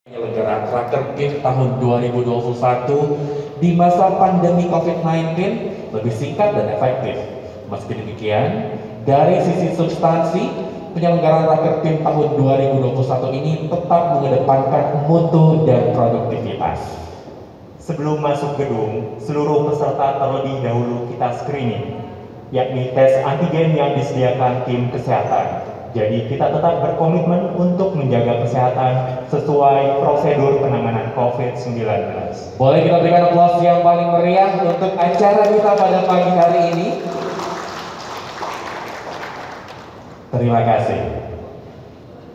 Penyelenggaraan Rakertif tahun 2021 di masa pandemi COVID-19 lebih singkat dan efektif. Meski demikian, dari sisi substansi, penyelenggaraan Rakertif tahun 2021 ini tetap mengedepankan mutu dan produktivitas. Sebelum masuk gedung, seluruh peserta terlebih dahulu kita screening, yakni tes antigen yang disediakan tim kesehatan. Jadi kita tetap berkomitmen untuk menjaga kesehatan sesuai prosedur penanganan COVID-19. Boleh kita berikan aplaus yang paling meriah untuk acara kita pada pagi hari ini. Terima kasih.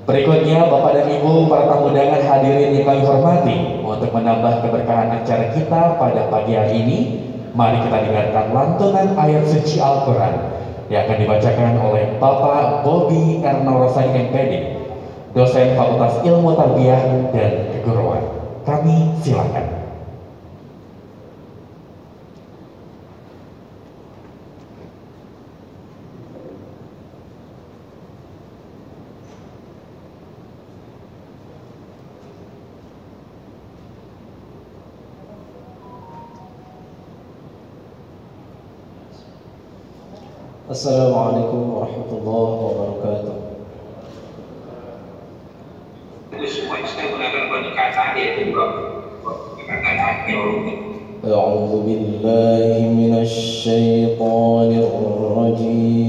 Berikutnya Bapak dan Ibu para tamu undangan hadirin yang kami hormati, untuk menambah keberkahan acara kita pada pagi hari ini, mari kita dengarkan lantunan ayat suci Al-Quran yang akan dibacakan oleh Bapak Bobi Ernorosain MPD, dosen Fakultas Ilmu Tarbiyah dan Keguruan. Kami silakan. Assalamualaikum warahmatullahi wabarakatuh. A'udzu billahi minasy syaithanir rajim.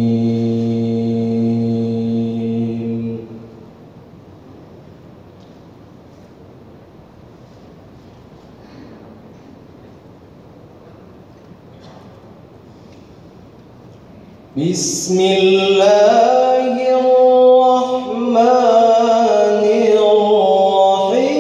Bismillahirrahmanirrahim.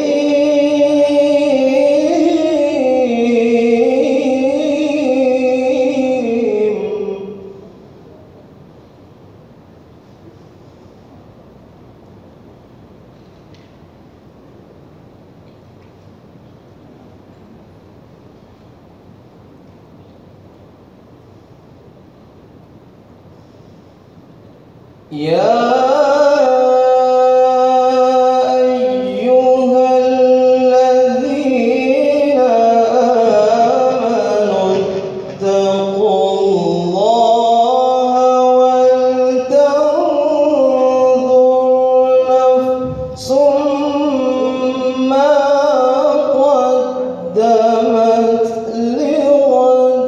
Ya ayyuhalladzina amanu ittaqullaha wal tanzur nafsum ma qaddamat lighad.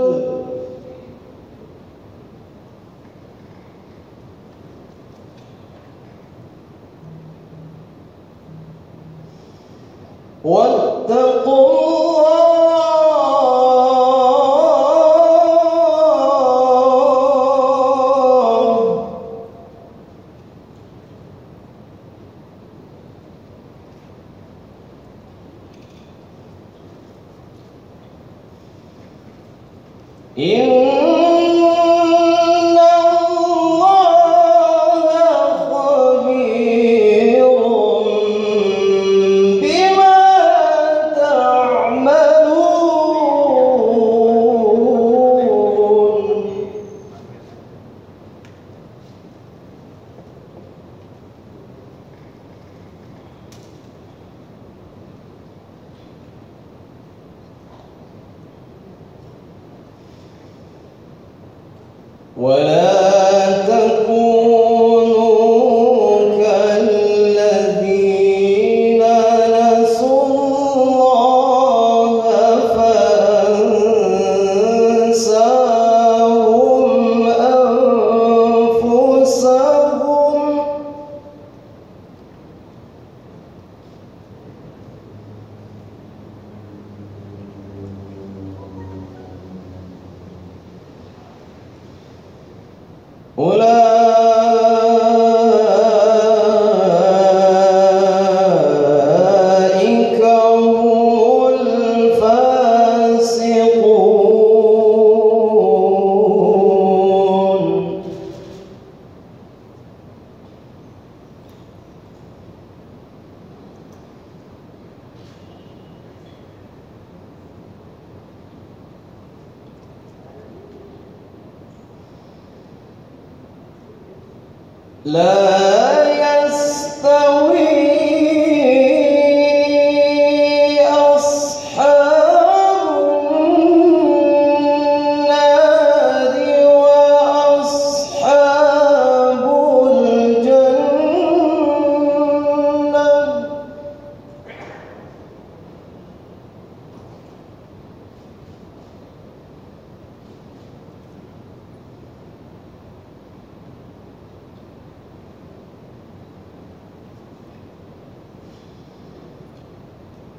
ولا تكونوا كالذين نسوا الله فأنساهم أنفسهم أولئك هم الفاسقون. لا يستوي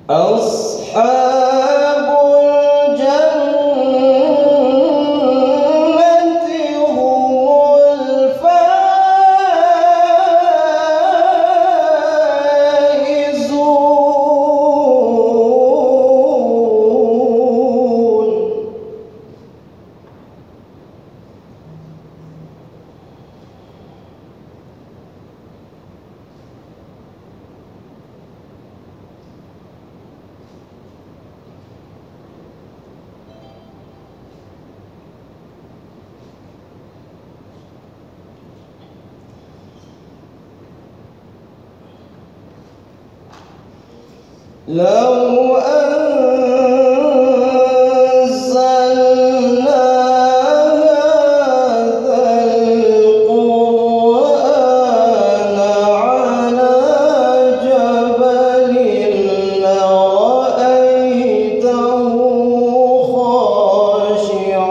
أصحاب الجنة هم الفائزون. لو أنزلنا هذا القرآن على جبل لرأيته خاشعا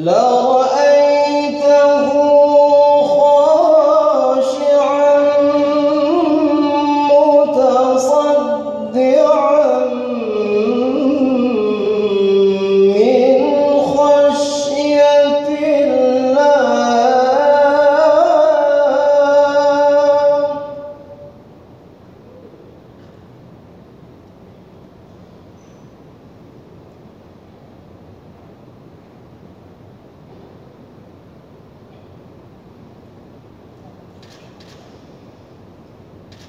لرأيته خاشعا متصدعا من خشية الله.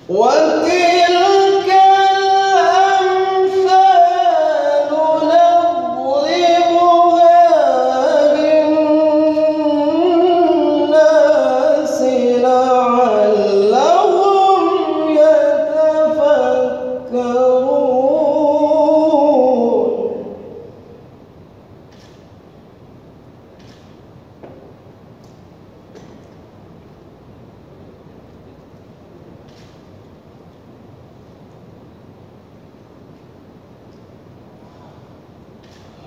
وتلك الأمثال نضربها للناس لعلهم يتفكرون.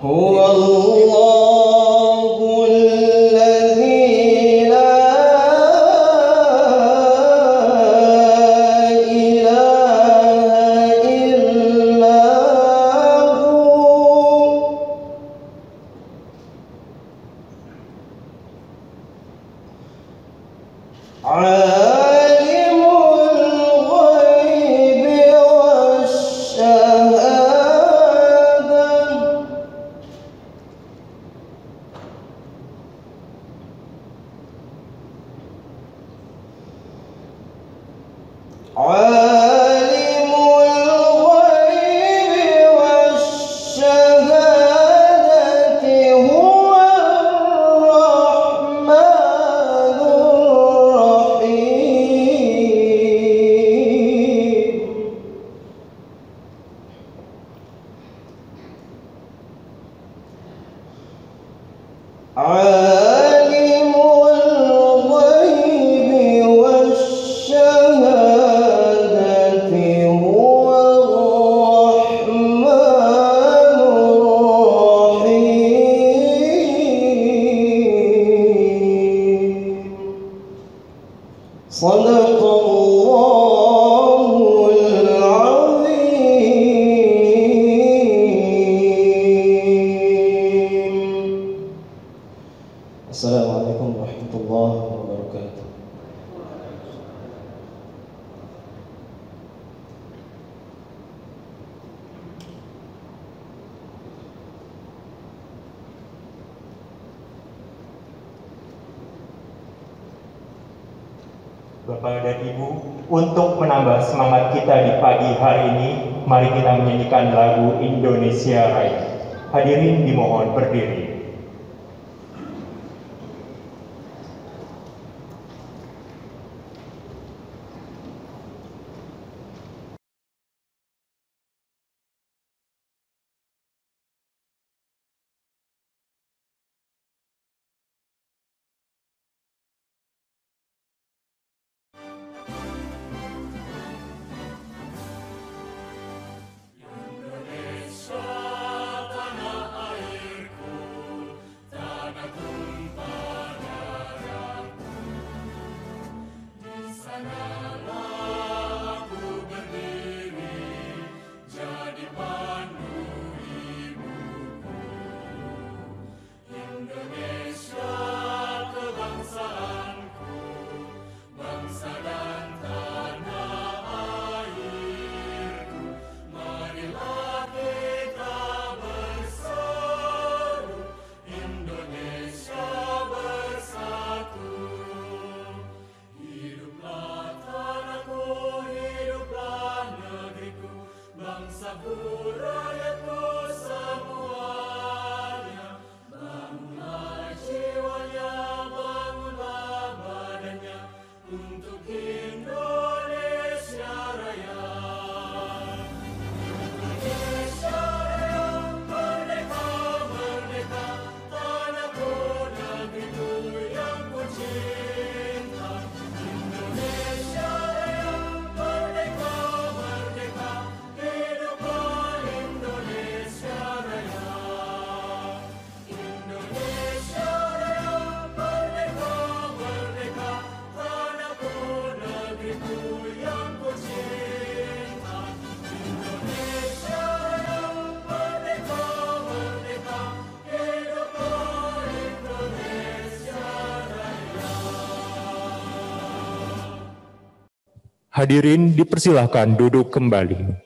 هو الله الذي لا إله إلا هو عالم الغيب والشهادة عالم الغيب والشهادة هو الرحمن الرحيم. عالم الغيب والشهادة هو الرحمن الرحيم. صدق الله العظيم. السلام عليكم ورحمة الله وبركاته. Bapak dan Ibu, untuk menambah semangat kita di pagi hari ini, mari kita menyanyikan lagu Indonesia Raya. Hadirin dimohon berdiri. Hadirin dipersilahkan duduk kembali.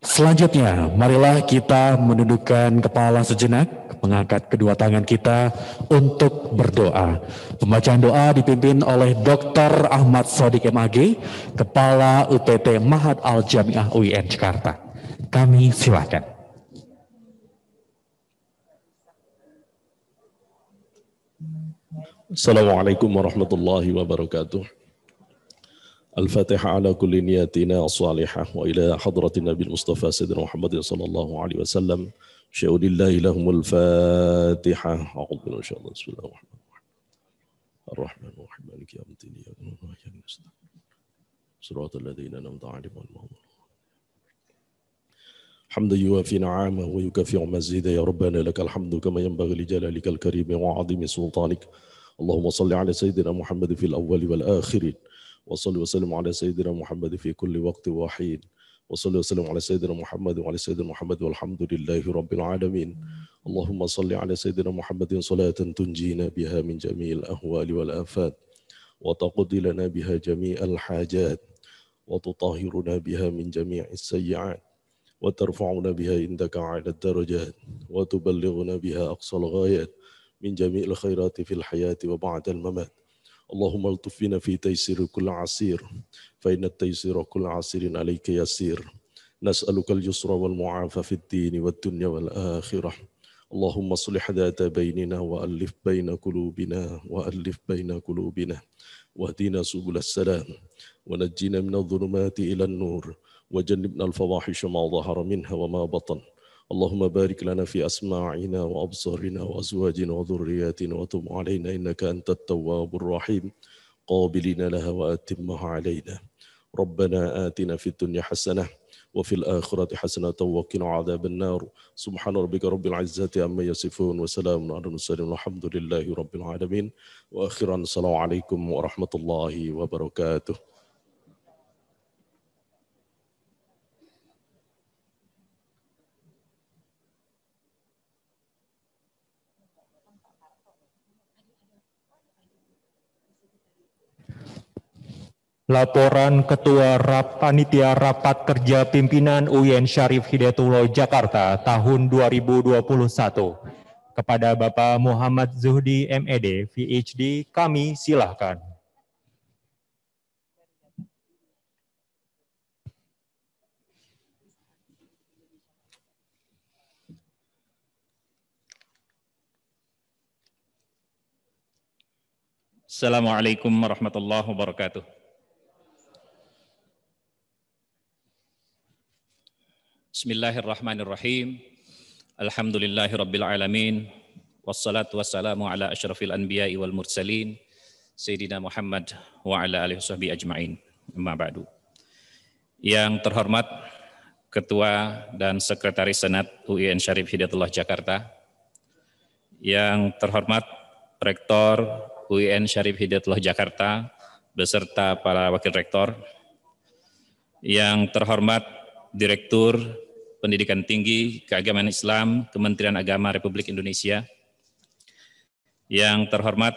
Selanjutnya, marilah kita menundukkan kepala sejenak, mengangkat kedua tangan kita untuk berdoa. Pembacaan doa dipimpin oleh Dr. Ahmad Sodik MAG, Kepala UPT Mahat Al-Jamiah UIN Jakarta. Kami silakan. Assalamualaikum warahmatullahi wabarakatuh. Al-Fatihah ala kulli niyatina as-salihah wa ila hadratin Nabi Mustafa Sayyidina Muhammadin sallallahu alaihi wasallam. Syaudillahi lahumul Fatihah. A'udzu billahi minasyaitonir rajim. Bismillahirrahmanirrahim. Ar-Rahmanir Rahim. Maliki yaumiddin. Iyyaka na'budu wa iyyaka nasta'in. Shiratal ladzina an'amta 'alaihim ghairil maghdubi 'alaihim. Hamdan yuwafi ni'amahu wa yukafi'u mazida ya Rabbana lakal hamdu kama yanbaghi li jalalikal karim wa 'azimi sultanik. Allahumma salli ala sayyidina Muhammad fil awwali wal akhirin. وصلي وسلم على سيدنا محمد في كل وقت وحين وصلي وسلم على سيدنا محمد وعلى سيدنا محمد والحمد لله رب العالمين اللهم صل على سيدنا محمد صلاة تنجينا بها من جميع الأهوال والآفات وتقضي لنا بها جميع الحاجات وتطهرنا بها من جميع السيئات وترفعنا بها عندك أعلى الدرجات وتبلغنا بها أقصى الغايات من جميع الخيرات في الحياة وبعد الممات اللهم الطف بنا في تيسير كل عسير فإن التيسير كل عسير عليك يسير نسألك اليسر والمعافى في الدين والدنيا والآخرة اللهم اصلح ذات بيننا وألف بين قلوبنا واهدنا سبل السلام ونجنا من الظلمات إلى النور وجنبنا الفواحش ما ظهر منها وما بطن اللهم بارك لنا في أسماعنا وأبصارنا وأزواجنا وذرياتنا وتب علينا إنك أنت التواب الرحيم قابلين لها وأتمها علينا ربنا آتنا في الدنيا حسنة وفي الآخرة حسنة وقنا عذاب النار سبحان ربك رب العزة عما يصفون وسلام على المرسلين والحمد لله رب العالمين وآخرا السلام عليكم ورحمة الله وبركاته. Laporan Ketua Panitia Rapat Kerja Pimpinan UIN Syarif Hidayatullah Jakarta tahun 2021 kepada Bapak Muhammad Zuhdi MED, PhD, kami silahkan. Assalamualaikum warahmatullahi wabarakatuh. Bismillahirrahmanirrahim. Alhamdulillahirabbil alamin. Wassalatu wassalamu ala asyrafil anbiya'i wal mursalin Sayyidina Muhammad wa ala alihi washabbihi ajma'in. Amma ba'du. Yang terhormat Ketua dan Sekretaris Senat UIN Syarif Hidayatullah Jakarta. Yang terhormat Rektor UIN Syarif Hidayatullah Jakarta beserta para wakil rektor. Yang terhormat Direktur Pendidikan Tinggi Keagamaan Islam Kementerian Agama Republik Indonesia. Yang terhormat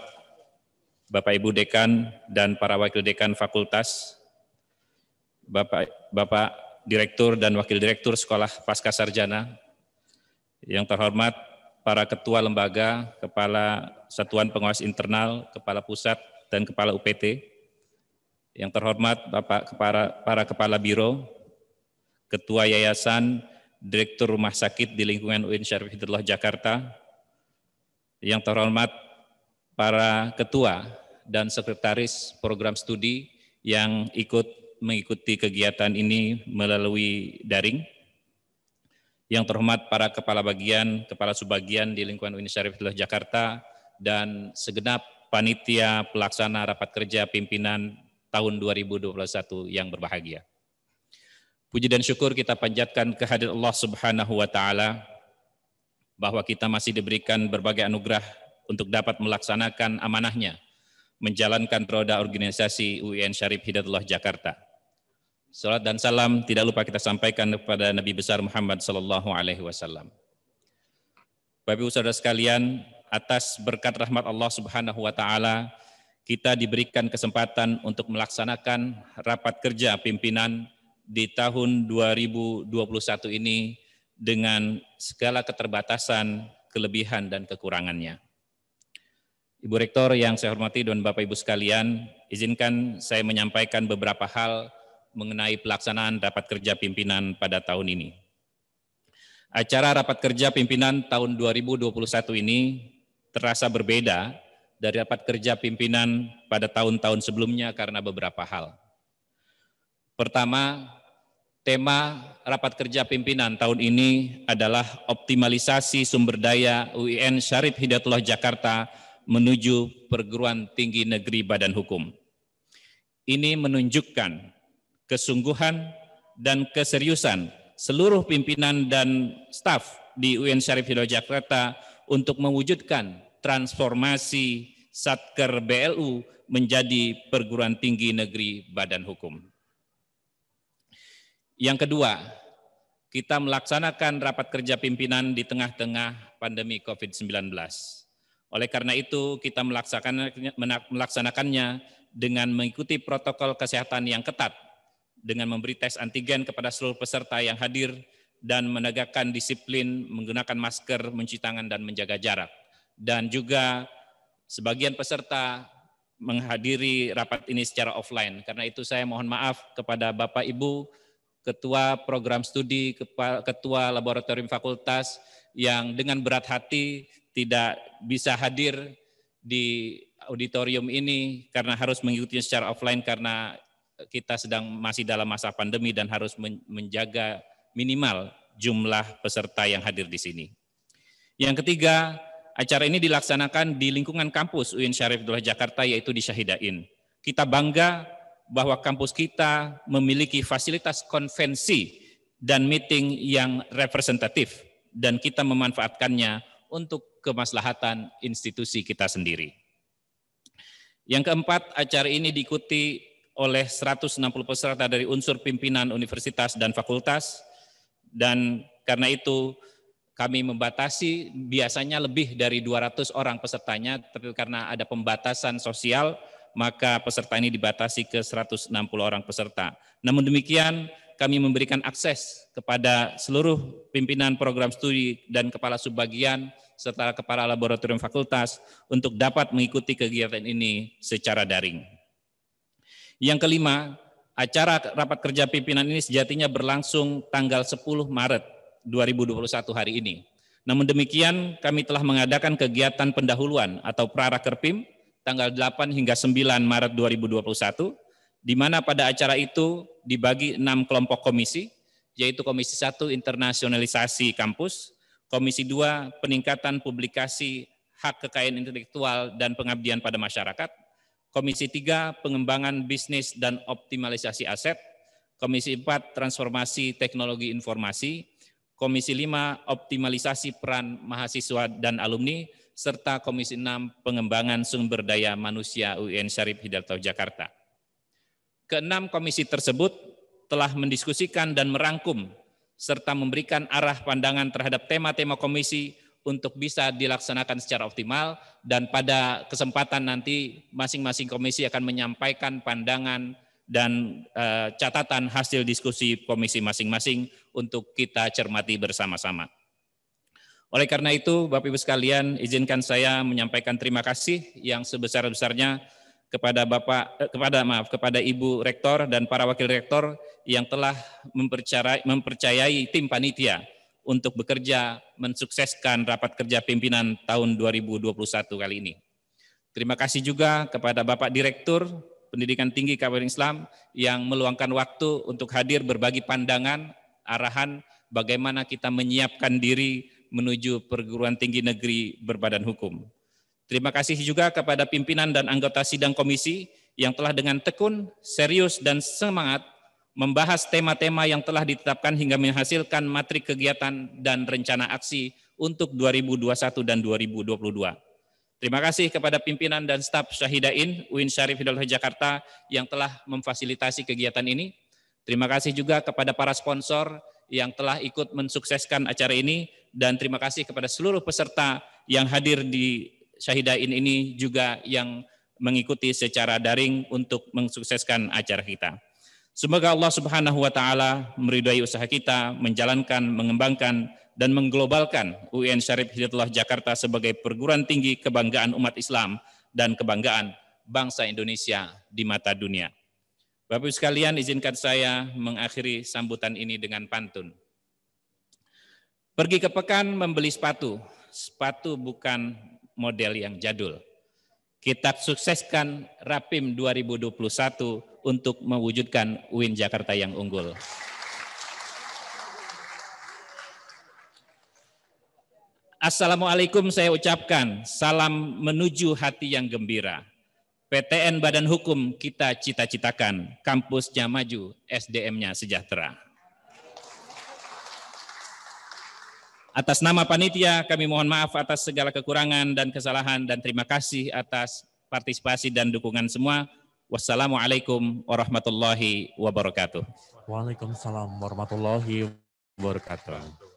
Bapak Ibu Dekan dan para Wakil Dekan Fakultas, Bapak Direktur dan Wakil Direktur Sekolah Pascasarjana. Yang terhormat para Ketua Lembaga, Kepala Satuan Pengawas Internal, Kepala Pusat, dan Kepala UPT. Yang terhormat para Kepala Biro, Ketua Yayasan, Direktur Rumah Sakit di lingkungan UIN Syarif Hidayatullah Jakarta. Yang terhormat para Ketua dan Sekretaris Program Studi yang mengikuti kegiatan ini melalui daring. Yang terhormat para Kepala Bagian, Kepala Subbagian di lingkungan UIN Syarif Hidayatullah Jakarta dan segenap panitia pelaksana rapat kerja pimpinan tahun 2021 yang berbahagia. Puji dan syukur kita panjatkan kehadirat Allah Subhanahu wa Ta'ala bahwa kita masih diberikan berbagai anugerah untuk dapat melaksanakan amanahnya, menjalankan roda organisasi UIN Syarif Hidayatullah Jakarta. Salat dan salam tidak lupa kita sampaikan kepada Nabi besar Muhammad sallallahu alaihi wasallam. Bapak Ibu Saudara sekalian, atas berkat rahmat Allah Subhanahu wa taala kita diberikan kesempatan untuk melaksanakan rapat kerja pimpinan di tahun 2021 ini dengan segala keterbatasan, kelebihan dan kekurangannya. Ibu Rektor yang saya hormati dan Bapak Ibu sekalian, izinkan saya menyampaikan beberapa hal mengenai pelaksanaan rapat kerja pimpinan pada tahun ini. Acara rapat kerja pimpinan tahun 2021 ini terasa berbeda dari rapat kerja pimpinan pada tahun-tahun sebelumnya karena beberapa hal. Pertama, tema rapat kerja pimpinan tahun ini adalah optimalisasi sumber daya UIN Syarif Hidayatullah Jakarta menuju perguruan tinggi negeri badan hukum. Ini menunjukkan kesungguhan dan keseriusan seluruh pimpinan dan staf di UIN Syarif Hidayatullah Jakarta untuk mewujudkan transformasi Satker BLU menjadi perguruan tinggi negeri badan hukum. Yang kedua, kita melaksanakan rapat kerja pimpinan di tengah-tengah pandemi COVID-19. Oleh karena itu, kita melaksanakannya dengan mengikuti protokol kesehatan yang ketat, dengan memberi tes antigen kepada seluruh peserta yang hadir, dan menegakkan disiplin menggunakan masker, mencuci tangan, dan menjaga jarak. Dan juga sebagian peserta menghadiri rapat ini secara offline. Karena itu saya mohon maaf kepada Bapak Ibu, Ketua Program Studi, Ketua Laboratorium Fakultas yang dengan berat hati tidak bisa hadir di auditorium ini karena harus mengikutinya secara offline karena kita masih dalam masa pandemi dan harus menjaga minimal jumlah peserta yang hadir di sini. Yang ketiga, acara ini dilaksanakan di lingkungan kampus UIN Syarif Hidayatullah Jakarta, yaitu di Syahidain. Kita bangga bahwa kampus kita memiliki fasilitas konvensi dan meeting yang representatif, dan kita memanfaatkannya untuk kemaslahatan institusi kita sendiri. Yang keempat, acara ini diikuti oleh 160 peserta dari unsur pimpinan universitas dan fakultas, dan karena itu kami membatasi biasanya lebih dari 200 orang pesertanya, tapi karena ada pembatasan sosial, maka peserta ini dibatasi ke 160 orang peserta. Namun demikian, kami memberikan akses kepada seluruh pimpinan program studi dan kepala subbagian, serta kepala laboratorium fakultas untuk dapat mengikuti kegiatan ini secara daring. Yang kelima, acara rapat kerja pimpinan ini sejatinya berlangsung tanggal 10 Maret 2021 hari ini. Namun demikian, kami telah mengadakan kegiatan pendahuluan atau prarakerpim tanggal 8 hingga 9 Maret 2021, di mana pada acara itu dibagi 6 kelompok komisi, yaitu Komisi 1 Internasionalisasi Kampus, Komisi 2 Peningkatan Publikasi Hak Kekayaan Intelektual dan Pengabdian pada Masyarakat, Komisi 3 Pengembangan Bisnis dan Optimalisasi Aset, Komisi 4 Transformasi Teknologi Informasi, Komisi 5 Optimalisasi Peran Mahasiswa dan Alumni, serta Komisi 6 Pengembangan Sumber Daya Manusia UIN Syarif Hidayatullah Jakarta. Keenam komisi tersebut telah mendiskusikan dan merangkum serta memberikan arah pandangan terhadap tema-tema komisi untuk bisa dilaksanakan secara optimal, dan pada kesempatan nanti masing-masing komisi akan menyampaikan pandangan dan catatan hasil diskusi komisi masing-masing untuk kita cermati bersama-sama. Oleh karena itu, Bapak Ibu sekalian, izinkan saya menyampaikan terima kasih yang sebesar-besarnya kepada kepada Ibu Rektor dan para Wakil Rektor yang telah mempercayai tim panitia untuk bekerja mensukseskan rapat kerja pimpinan tahun 2021 kali ini. Terima kasih juga kepada Bapak Direktur Pendidikan Tinggi Kabupaten Islam yang meluangkan waktu untuk hadir berbagi pandangan, arahan bagaimana kita menyiapkan diri menuju perguruan tinggi negeri berbadan hukum. Terima kasih juga kepada pimpinan dan anggota sidang komisi yang telah dengan tekun, serius, dan semangat membahas tema-tema yang telah ditetapkan hingga menghasilkan materi kegiatan dan rencana aksi untuk 2021 dan 2022. Terima kasih kepada pimpinan dan staf Syahidain UIN Syarif Hidayatullah Jakarta yang telah memfasilitasi kegiatan ini. Terima kasih juga kepada para sponsor yang telah ikut mensukseskan acara ini, dan terima kasih kepada seluruh peserta yang hadir di Syahidain ini juga yang mengikuti secara daring untuk mensukseskan acara kita. Semoga Allah Subhanahu wa taala meridhai usaha kita menjalankan, mengembangkan dan mengglobalkan UIN Syarif Hidayatullah Jakarta sebagai perguruan tinggi kebanggaan umat Islam dan kebanggaan bangsa Indonesia di mata dunia. Bapak Ibu sekalian, izinkan saya mengakhiri sambutan ini dengan pantun. Pergi ke pekan membeli sepatu, sepatu bukan model yang jadul. Kita sukseskan Rapim 2021 untuk mewujudkan UIN Jakarta yang unggul. Assalamualaikum saya ucapkan, salam menuju hati yang gembira. PTN Badan Hukum kita cita-citakan, kampusnya maju, SDM-nya sejahtera. Atas nama panitia, kami mohon maaf atas segala kekurangan dan kesalahan dan terima kasih atas partisipasi dan dukungan semua. Wassalamualaikum warahmatullahi wabarakatuh. Waalaikumsalam warahmatullahi wabarakatuh.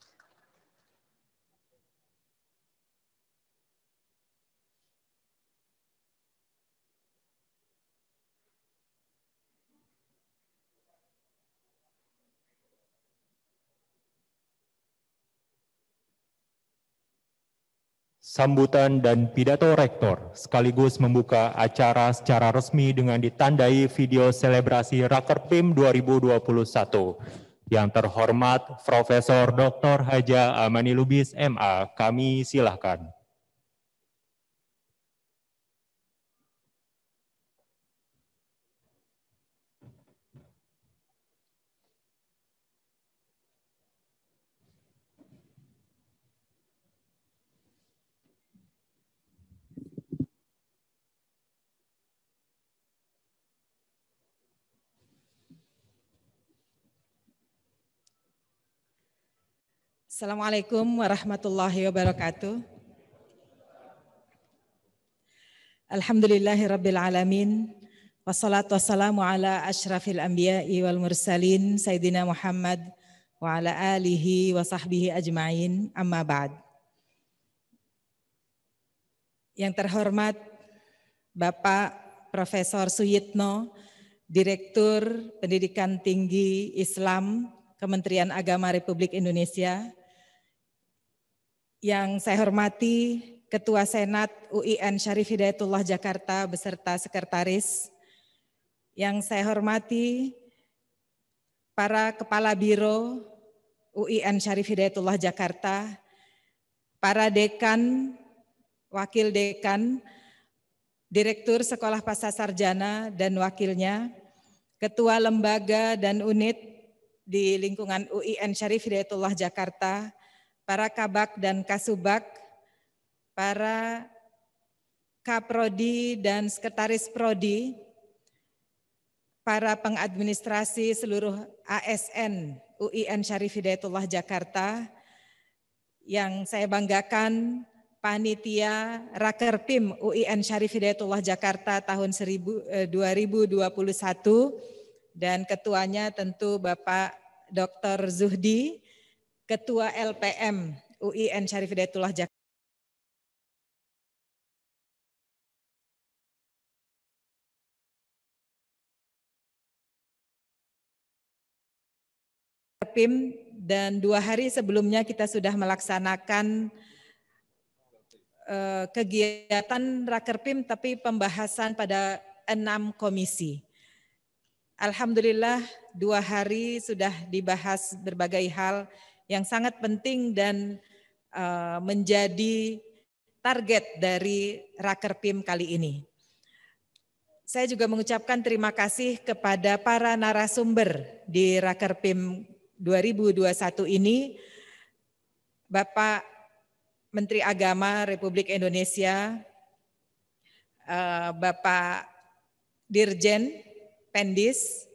Sambutan dan pidato rektor sekaligus membuka acara secara resmi dengan ditandai video selebrasi Rakerpim 2021. Yang terhormat Profesor Dr. Haja Amani Lubis MA, kami silahkan. Assalamualaikum warahmatullahi wabarakatuh. Alhamdulillahirabbil alamin. Wassalatu wassalamu ala asyrafil anbiya'i wal mursalin Sayyidina Muhammad wa ala alihi wa sahbihi ajma'in, amma ba'd. Yang terhormat Bapak Profesor Suyitno, Direktur Pendidikan Tinggi Islam Kementerian Agama Republik Indonesia. Yang saya hormati Ketua Senat UIN Syarif Hidayatullah Jakarta beserta Sekretaris. Yang saya hormati para Kepala Biro UIN Syarif Hidayatullah Jakarta, para Dekan, Wakil Dekan, Direktur Sekolah Pascasarjana dan Wakilnya, Ketua Lembaga dan Unit di lingkungan UIN Syarif Hidayatullah Jakarta, para Kabak dan Kasubag, para Kaprodi dan Sekretaris Prodi, para pengadministrasi seluruh ASN UIN Syarif Hidayatullah Jakarta, yang saya banggakan panitia Rakerpim UIN Syarif Hidayatullah Jakarta tahun 2021 dan ketuanya tentu Bapak Dr. Zuhdi, Ketua LPM UIN Syarif Hidayatullah Jakarta. Dan 2 hari sebelumnya kita sudah melaksanakan kegiatan Rakerpim tapi pembahasan pada 6 komisi. Alhamdulillah 2 hari sudah dibahas berbagai hal yang sangat penting dan menjadi target dari Rakerpim kali ini. Saya juga mengucapkan terima kasih kepada para narasumber di Rakerpim 2021 ini, Bapak Menteri Agama Republik Indonesia, Bapak Dirjen Pendis,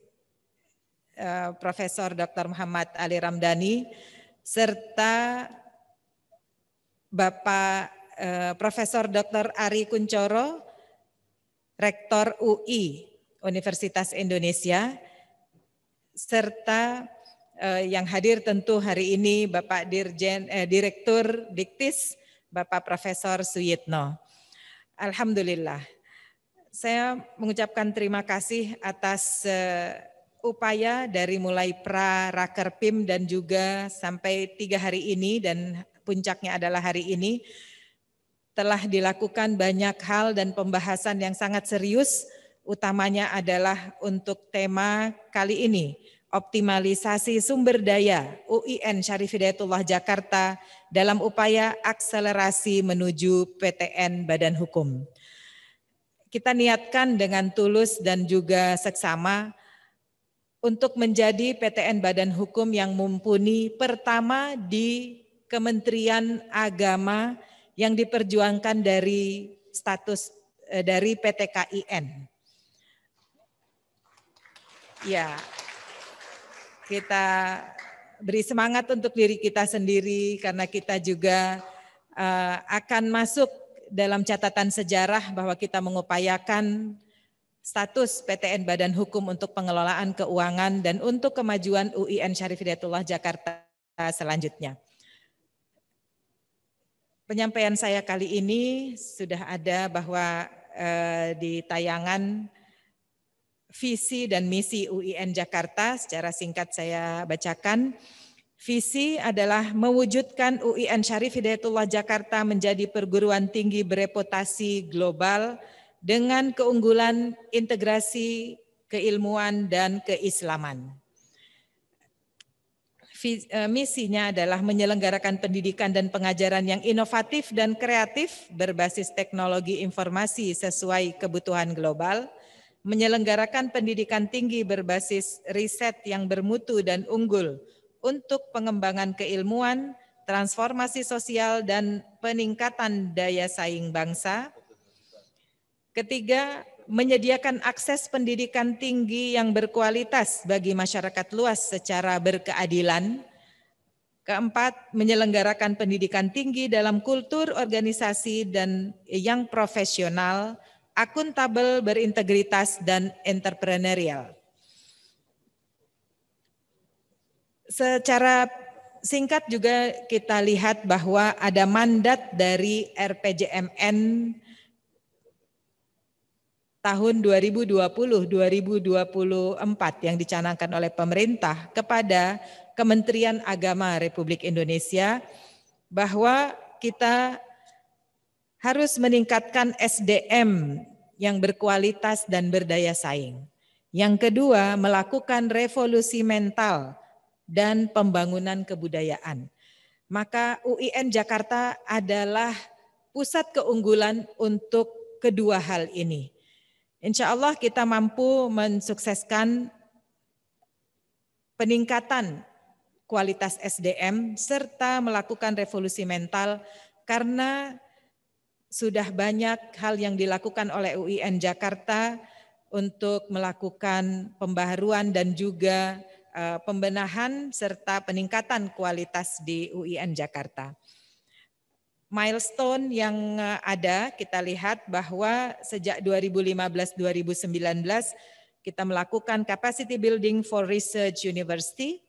Profesor Dr. Muhammad Ali Ramdhani, serta Bapak Profesor Dr. Ari Kuncoro, Rektor UI Universitas Indonesia, serta yang hadir tentu hari ini Bapak Direktur Diktis, Bapak Profesor Suyitno. Alhamdulillah, saya mengucapkan terima kasih atas upaya dari mulai pra-raker PIM dan juga sampai 3 hari ini dan puncaknya adalah hari ini, telah dilakukan banyak hal dan pembahasan yang sangat serius, utamanya adalah untuk tema kali ini, optimalisasi sumber daya UIN Syarif Hidayatullah Jakarta dalam upaya akselerasi menuju PTN Badan Hukum. Kita niatkan dengan tulus dan juga seksama untuk menjadi PTN Badan Hukum yang mumpuni pertama di Kementerian Agama yang diperjuangkan dari status dari PTKIN. Ya, kita beri semangat untuk diri kita sendiri karena kita juga akan masuk dalam catatan sejarah bahwa kita mengupayakan status PTN Badan Hukum untuk pengelolaan keuangan dan untuk kemajuan UIN Syarif Hidayatullah Jakarta selanjutnya. Penyampaian saya kali ini sudah ada bahwa di tayangan visi dan misi UIN Jakarta, secara singkat saya bacakan. Visi adalah mewujudkan UIN Syarif Hidayatullah Jakarta menjadi perguruan tinggi bereputasi global dengan keunggulan integrasi keilmuan dan keislaman. Misinya adalah menyelenggarakan pendidikan dan pengajaran yang inovatif dan kreatif berbasis teknologi informasi sesuai kebutuhan global, menyelenggarakan pendidikan tinggi berbasis riset yang bermutu dan unggul untuk pengembangan keilmuan, transformasi sosial, dan peningkatan daya saing bangsa. Ketiga, menyediakan akses pendidikan tinggi yang berkualitas bagi masyarakat luas secara berkeadilan. Keempat, menyelenggarakan pendidikan tinggi dalam kultur organisasi dan yang profesional, akuntabel, berintegritas, dan entrepreneurial. Secara singkat juga kita lihat bahwa ada mandat dari RPJMN tahun 2020-2024 yang dicanangkan oleh pemerintah kepada Kementerian Agama Republik Indonesia bahwa kita harus meningkatkan SDM yang berkualitas dan berdaya saing. Yang kedua, melakukan revolusi mental dan pembangunan kebudayaan. Maka UIN Jakarta adalah pusat keunggulan untuk kedua hal ini. Insya Allah kita mampu mensukseskan peningkatan kualitas SDM serta melakukan revolusi mental karena sudah banyak hal yang dilakukan oleh UIN Jakarta untuk melakukan pembaharuan dan juga pembenahan serta peningkatan kualitas di UIN Jakarta. Milestone yang ada kita lihat bahwa sejak 2015-2019 kita melakukan capacity building for research university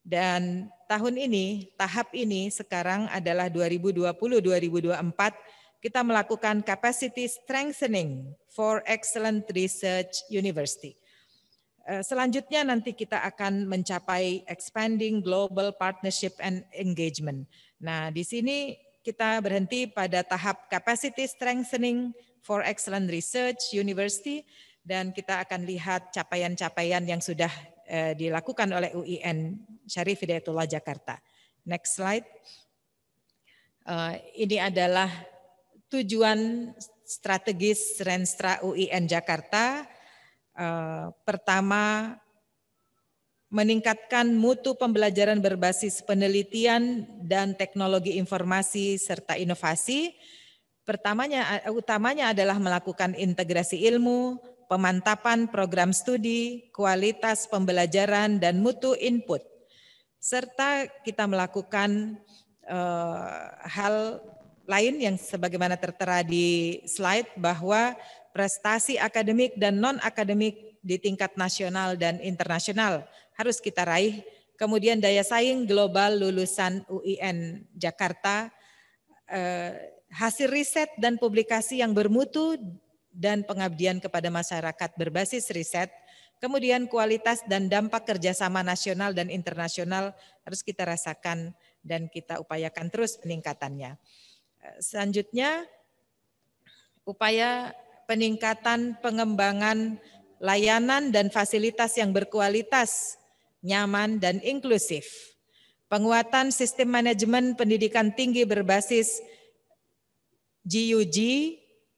dan tahun ini, tahap ini sekarang adalah 2020-2024 kita melakukan capacity strengthening for excellent research university. Selanjutnya nanti kita akan mencapai expanding global partnership and engagement. Nah, di sini kita berhenti pada tahap capacity strengthening for excellent research university dan kita akan lihat capaian-capaian yang sudah dilakukan oleh UIN Syarif Hidayatullah Jakarta. Next slide. Ini adalah tujuan strategis Renstra UIN Jakarta. Pertama, meningkatkan mutu pembelajaran berbasis penelitian dan teknologi informasi serta inovasi. Utamanya adalah melakukan integrasi ilmu, pemantapan program studi, kualitas pembelajaran dan mutu input. Serta kita melakukan hal lain yang sebagaimana tertera di slide bahwa prestasi akademik dan non-akademik di tingkat nasional dan internasional harus kita raih. Kemudian daya saing global lulusan UIN Jakarta hasil riset dan publikasi yang bermutu dan pengabdian kepada masyarakat berbasis riset. Kemudian kualitas dan dampak kerjasama nasional dan internasional harus kita rasakan dan kita upayakan terus peningkatannya. Selanjutnya, upaya peningkatan pengembangan layanan dan fasilitas yang berkualitas, nyaman, dan inklusif. Penguatan sistem manajemen pendidikan tinggi berbasis GUG,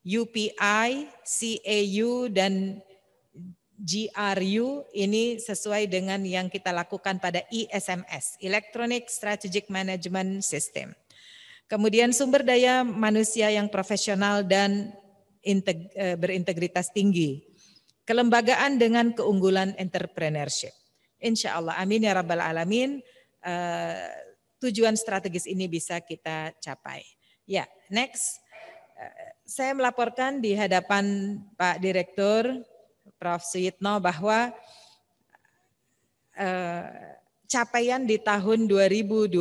UPI, CAU, dan GRU ini sesuai dengan yang kita lakukan pada ISMS, Electronic Strategic Management System. Kemudian sumber daya manusia yang profesional dan berintegritas tinggi. Kelembagaan dengan keunggulan entrepreneurship. Insya Allah, amin ya rabbal alamin, tujuan strategis ini bisa kita capai. Ya, next. Saya melaporkan di hadapan Pak Direktur Prof. Suyitno bahwa capaian di tahun 2020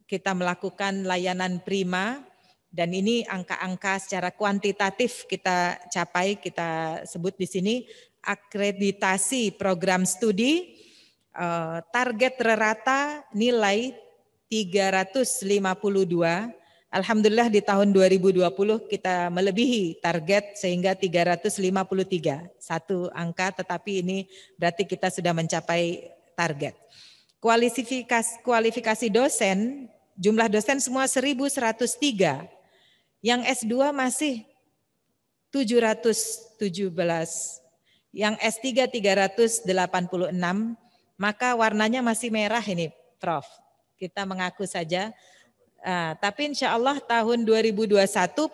kita melakukan layanan prima dan ini angka-angka secara kuantitatif kita capai, kita sebut di sini akreditasi program studi, target rata nilai 352. Alhamdulillah di tahun 2020 kita melebihi target sehingga 353. Satu angka tetapi ini berarti kita sudah mencapai target. Kualifikasi dosen, jumlah dosen semua 1.103. Yang S2 masih 717. Yang S3 386. Maka warnanya masih merah ini Prof. Kita mengaku saja. Tapi insya Allah tahun 2021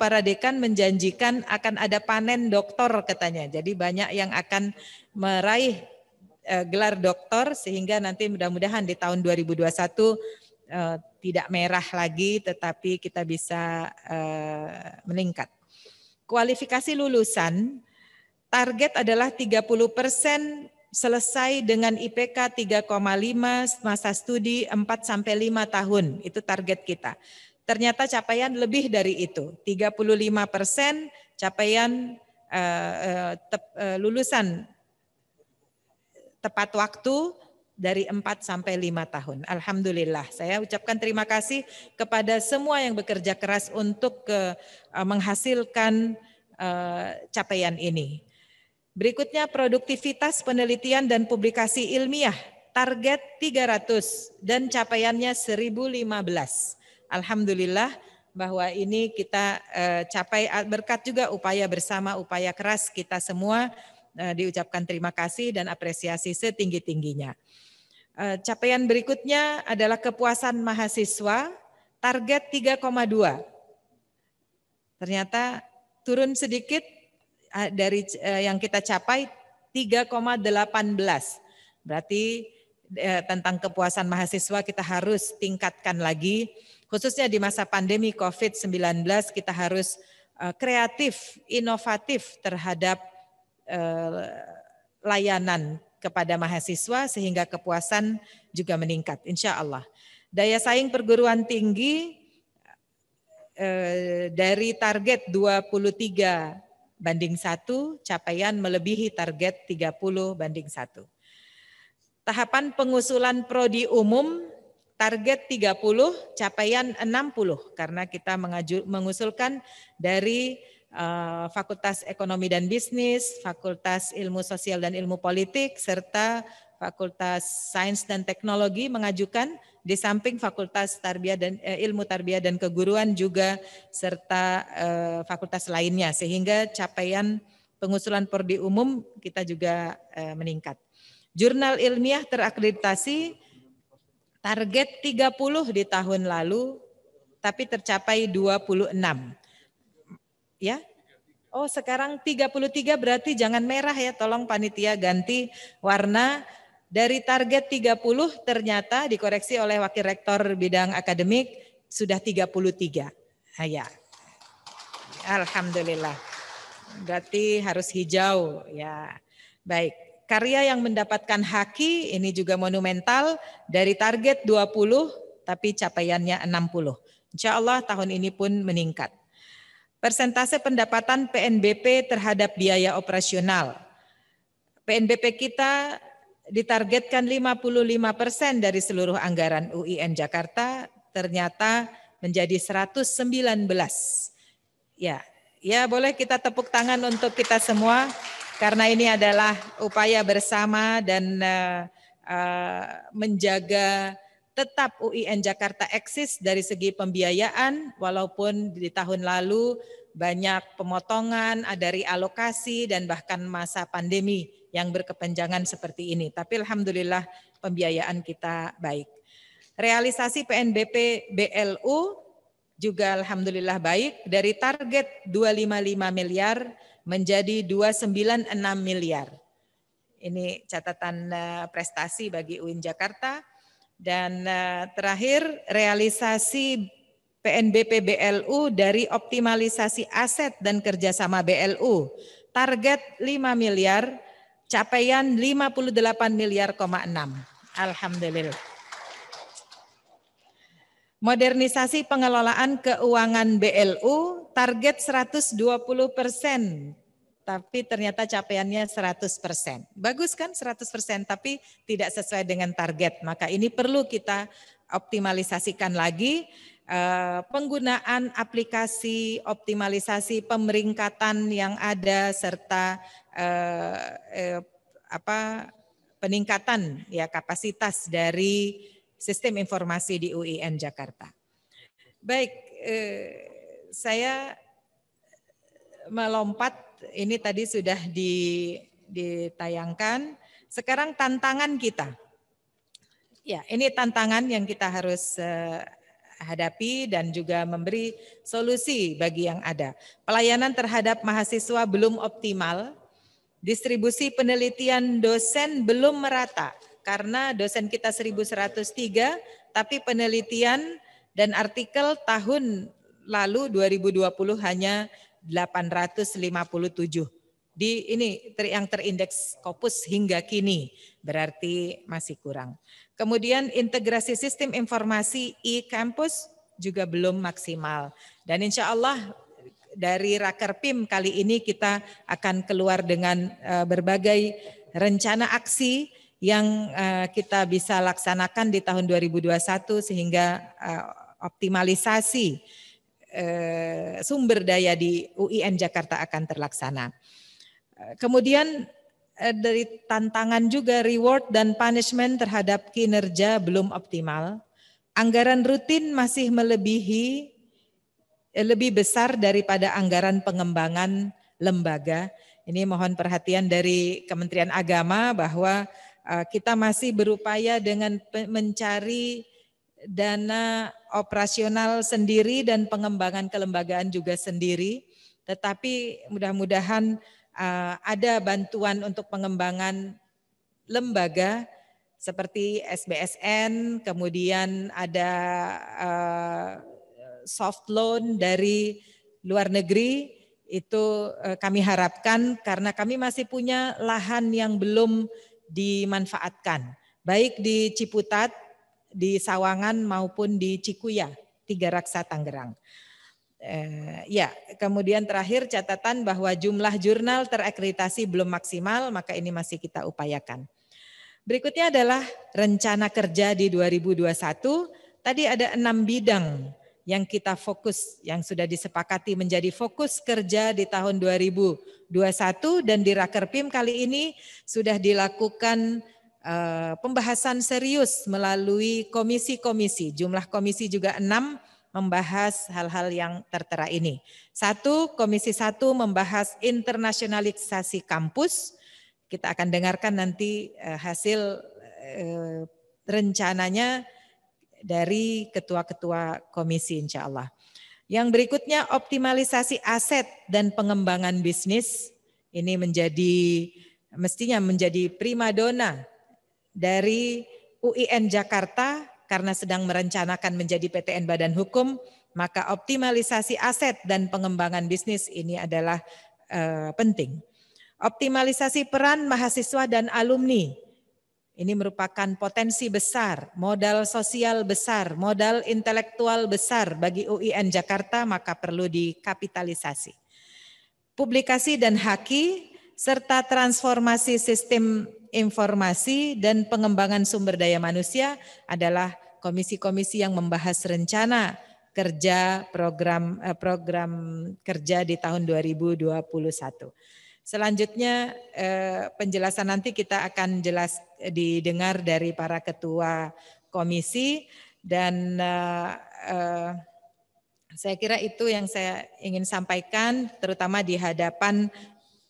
para dekan menjanjikan akan ada panen doktor katanya. Jadi banyak yang akan meraih gelar doktor sehingga nanti mudah-mudahan di tahun 2021 tidak merah lagi tetapi kita bisa meningkat. Kualifikasi lulusan target adalah 30% selesai dengan IPK 3,5, masa studi 4-5 tahun, itu target kita. Ternyata capaian lebih dari itu, 35% capaian lulusan tepat waktu dari 4-5 tahun. Alhamdulillah, saya ucapkan terima kasih kepada semua yang bekerja keras untuk menghasilkan capaian ini. Berikutnya produktivitas penelitian dan publikasi ilmiah, target 300 dan capaiannya 1015. Alhamdulillah bahwa ini kita capai berkat juga upaya bersama, upaya keras kita semua, diucapkan terima kasih dan apresiasi setinggi-tingginya. Capaian berikutnya adalah kepuasan mahasiswa, target 3,2. Ternyata turun sedikit dari yang kita capai 3,18. Berarti tentang kepuasan mahasiswa kita harus tingkatkan lagi. Khususnya di masa pandemi COVID-19 kita harus kreatif, inovatif terhadap layanan kepada mahasiswa sehingga kepuasan juga meningkat insya Allah. Daya saing perguruan tinggi dari target 23 banding 1, capaian melebihi target 30:1. Tahapan pengusulan prodi umum, target 30, capaian 60, karena kita mengusulkan dari Fakultas Ekonomi dan Bisnis, Fakultas Ilmu Sosial dan Ilmu Politik, serta Fakultas Sains dan Teknologi mengajukan, di samping Fakultas Tarbiyah dan Ilmu Tarbiyah dan Keguruan juga serta fakultas lainnya, sehingga capaian pengusulan prodi umum kita juga meningkat. Jurnal ilmiah terakreditasi target 30 di tahun lalu tapi tercapai 26. Ya. Oh, sekarang 33 berarti jangan merah ya, tolong panitia ganti warna. Dari target 30 ternyata dikoreksi oleh Wakil Rektor Bidang Akademik sudah 33. Ya. Alhamdulillah. Berarti harus hijau ya. Baik, karya yang mendapatkan haki ini juga monumental, dari target 20 tapi capaiannya 60. Insya Allah tahun ini pun meningkat. Persentase pendapatan PNBP terhadap biaya operasional. PNBP kita ditargetkan 55% dari seluruh anggaran UIN Jakarta, ternyata menjadi 119. Ya, boleh kita tepuk tangan untuk kita semua karena ini adalah upaya bersama dan menjaga tetap UIN Jakarta eksis dari segi pembiayaan, walaupun di tahun lalu banyak pemotongan, ada realokasi dan bahkan masa pandemi yang berkepanjangan seperti ini. Tapi alhamdulillah pembiayaan kita baik. Realisasi PNBP BLU juga alhamdulillah baik, dari target 255 miliar menjadi 296 miliar. Ini catatan prestasi bagi UIN Jakarta. Dan terakhir, realisasi PNBP BLU dari optimalisasi aset dan kerjasama BLU. Target 5 miliar, capaian 58 miliar,6. Alhamdulillah. Modernisasi pengelolaan keuangan BLU, target 120%. Tapi ternyata capaiannya 100%. Bagus kan 100%, tapi tidak sesuai dengan target. Maka ini perlu kita optimalisasikan lagi penggunaan aplikasi, optimalisasi pemeringkatan yang ada, serta peningkatan ya kapasitas dari sistem informasi di UIN Jakarta. Baik, saya melompat. Ini tadi sudah ditayangkan. Sekarang tantangan kita. Ya, ini tantangan yang kita harus hadapi dan juga memberi solusi bagi yang ada. Pelayanan terhadap mahasiswa belum optimal. Distribusi penelitian dosen belum merata. Karena dosen kita 1.103, tapi penelitian dan artikel tahun lalu 2020 hanya 857. Ini yang terindeks Scopus hingga kini, berarti masih kurang. Kemudian integrasi sistem informasi e-kampus juga belum maksimal. Dan insya Allah dari Raker PIM kali ini kita akan keluar dengan berbagai rencana aksi yang kita bisa laksanakan di tahun 2021 sehingga optimalisasi sumber daya di UIN Jakarta akan terlaksana. Kemudian dari tantangan juga reward dan punishment terhadap kinerja belum optimal. Anggaran rutin masih lebih besar daripada anggaran pengembangan lembaga. Ini mohon perhatian dari Kementerian Agama bahwa kita masih berupaya dengan mencari dana operasional sendiri dan pengembangan kelembagaan juga sendiri, tetapi mudah-mudahan ada bantuan untuk pengembangan lembaga seperti SBSN, kemudian ada soft loan dari luar negeri, itu kami harapkan karena kami masih punya lahan yang belum dimanfaatkan, baik di Ciputat, di Sawangan maupun di Cikuya, 3 Raksa Tangerang. Kemudian terakhir catatan bahwa jumlah jurnal terakreditasi belum maksimal, maka ini masih kita upayakan. Berikutnya adalah rencana kerja di 2021. Tadi ada 6 bidang yang kita fokus, yang sudah disepakati menjadi fokus kerja di tahun 2021, dan di Raker PIM kali ini sudah dilakukan pembahasan serius melalui komisi-komisi. Jumlah komisi juga 6 membahas hal-hal yang tertera ini. 1, Komisi 1 membahas internasionalisasi kampus. Kita akan dengarkan nanti hasil rencananya dari ketua-ketua komisi insya Allah. Yang berikutnya optimalisasi aset dan pengembangan bisnis. Ini mestinya menjadi primadona dari UIN Jakarta karena sedang merencanakan menjadi PTN Badan Hukum, maka optimalisasi aset dan pengembangan bisnis ini adalah penting. Optimalisasi peran mahasiswa dan alumni. Ini merupakan potensi besar, modal sosial besar, modal intelektual besar bagi UIN Jakarta, maka perlu dikapitalisasi. Publikasi dan haki, serta transformasi sistem informasi dan pengembangan sumber daya manusia adalah komisi-komisi yang membahas rencana kerja program kerja di tahun 2021. Selanjutnya penjelasan nanti kita akan didengar dari para ketua komisi dan saya kira itu yang saya ingin sampaikan terutama di hadapan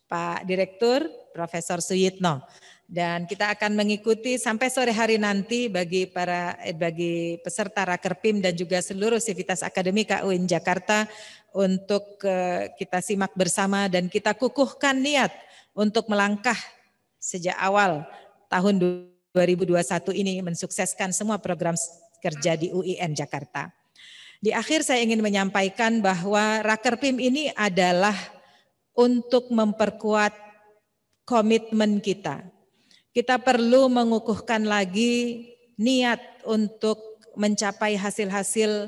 Pak Direktur Profesor Suyitno. Dan kita akan mengikuti sampai sore hari nanti bagi peserta Rakerpim dan juga seluruh sivitas akademika UIN Jakarta untuk kita simak bersama dan kita kukuhkan niat untuk melangkah sejak awal tahun 2021 ini mensukseskan semua program kerja di UIN Jakarta. Di akhir saya ingin menyampaikan bahwa Rakerpim ini adalah untuk memperkuat komitmen kita. Kita perlu mengukuhkan lagi niat untuk mencapai hasil-hasil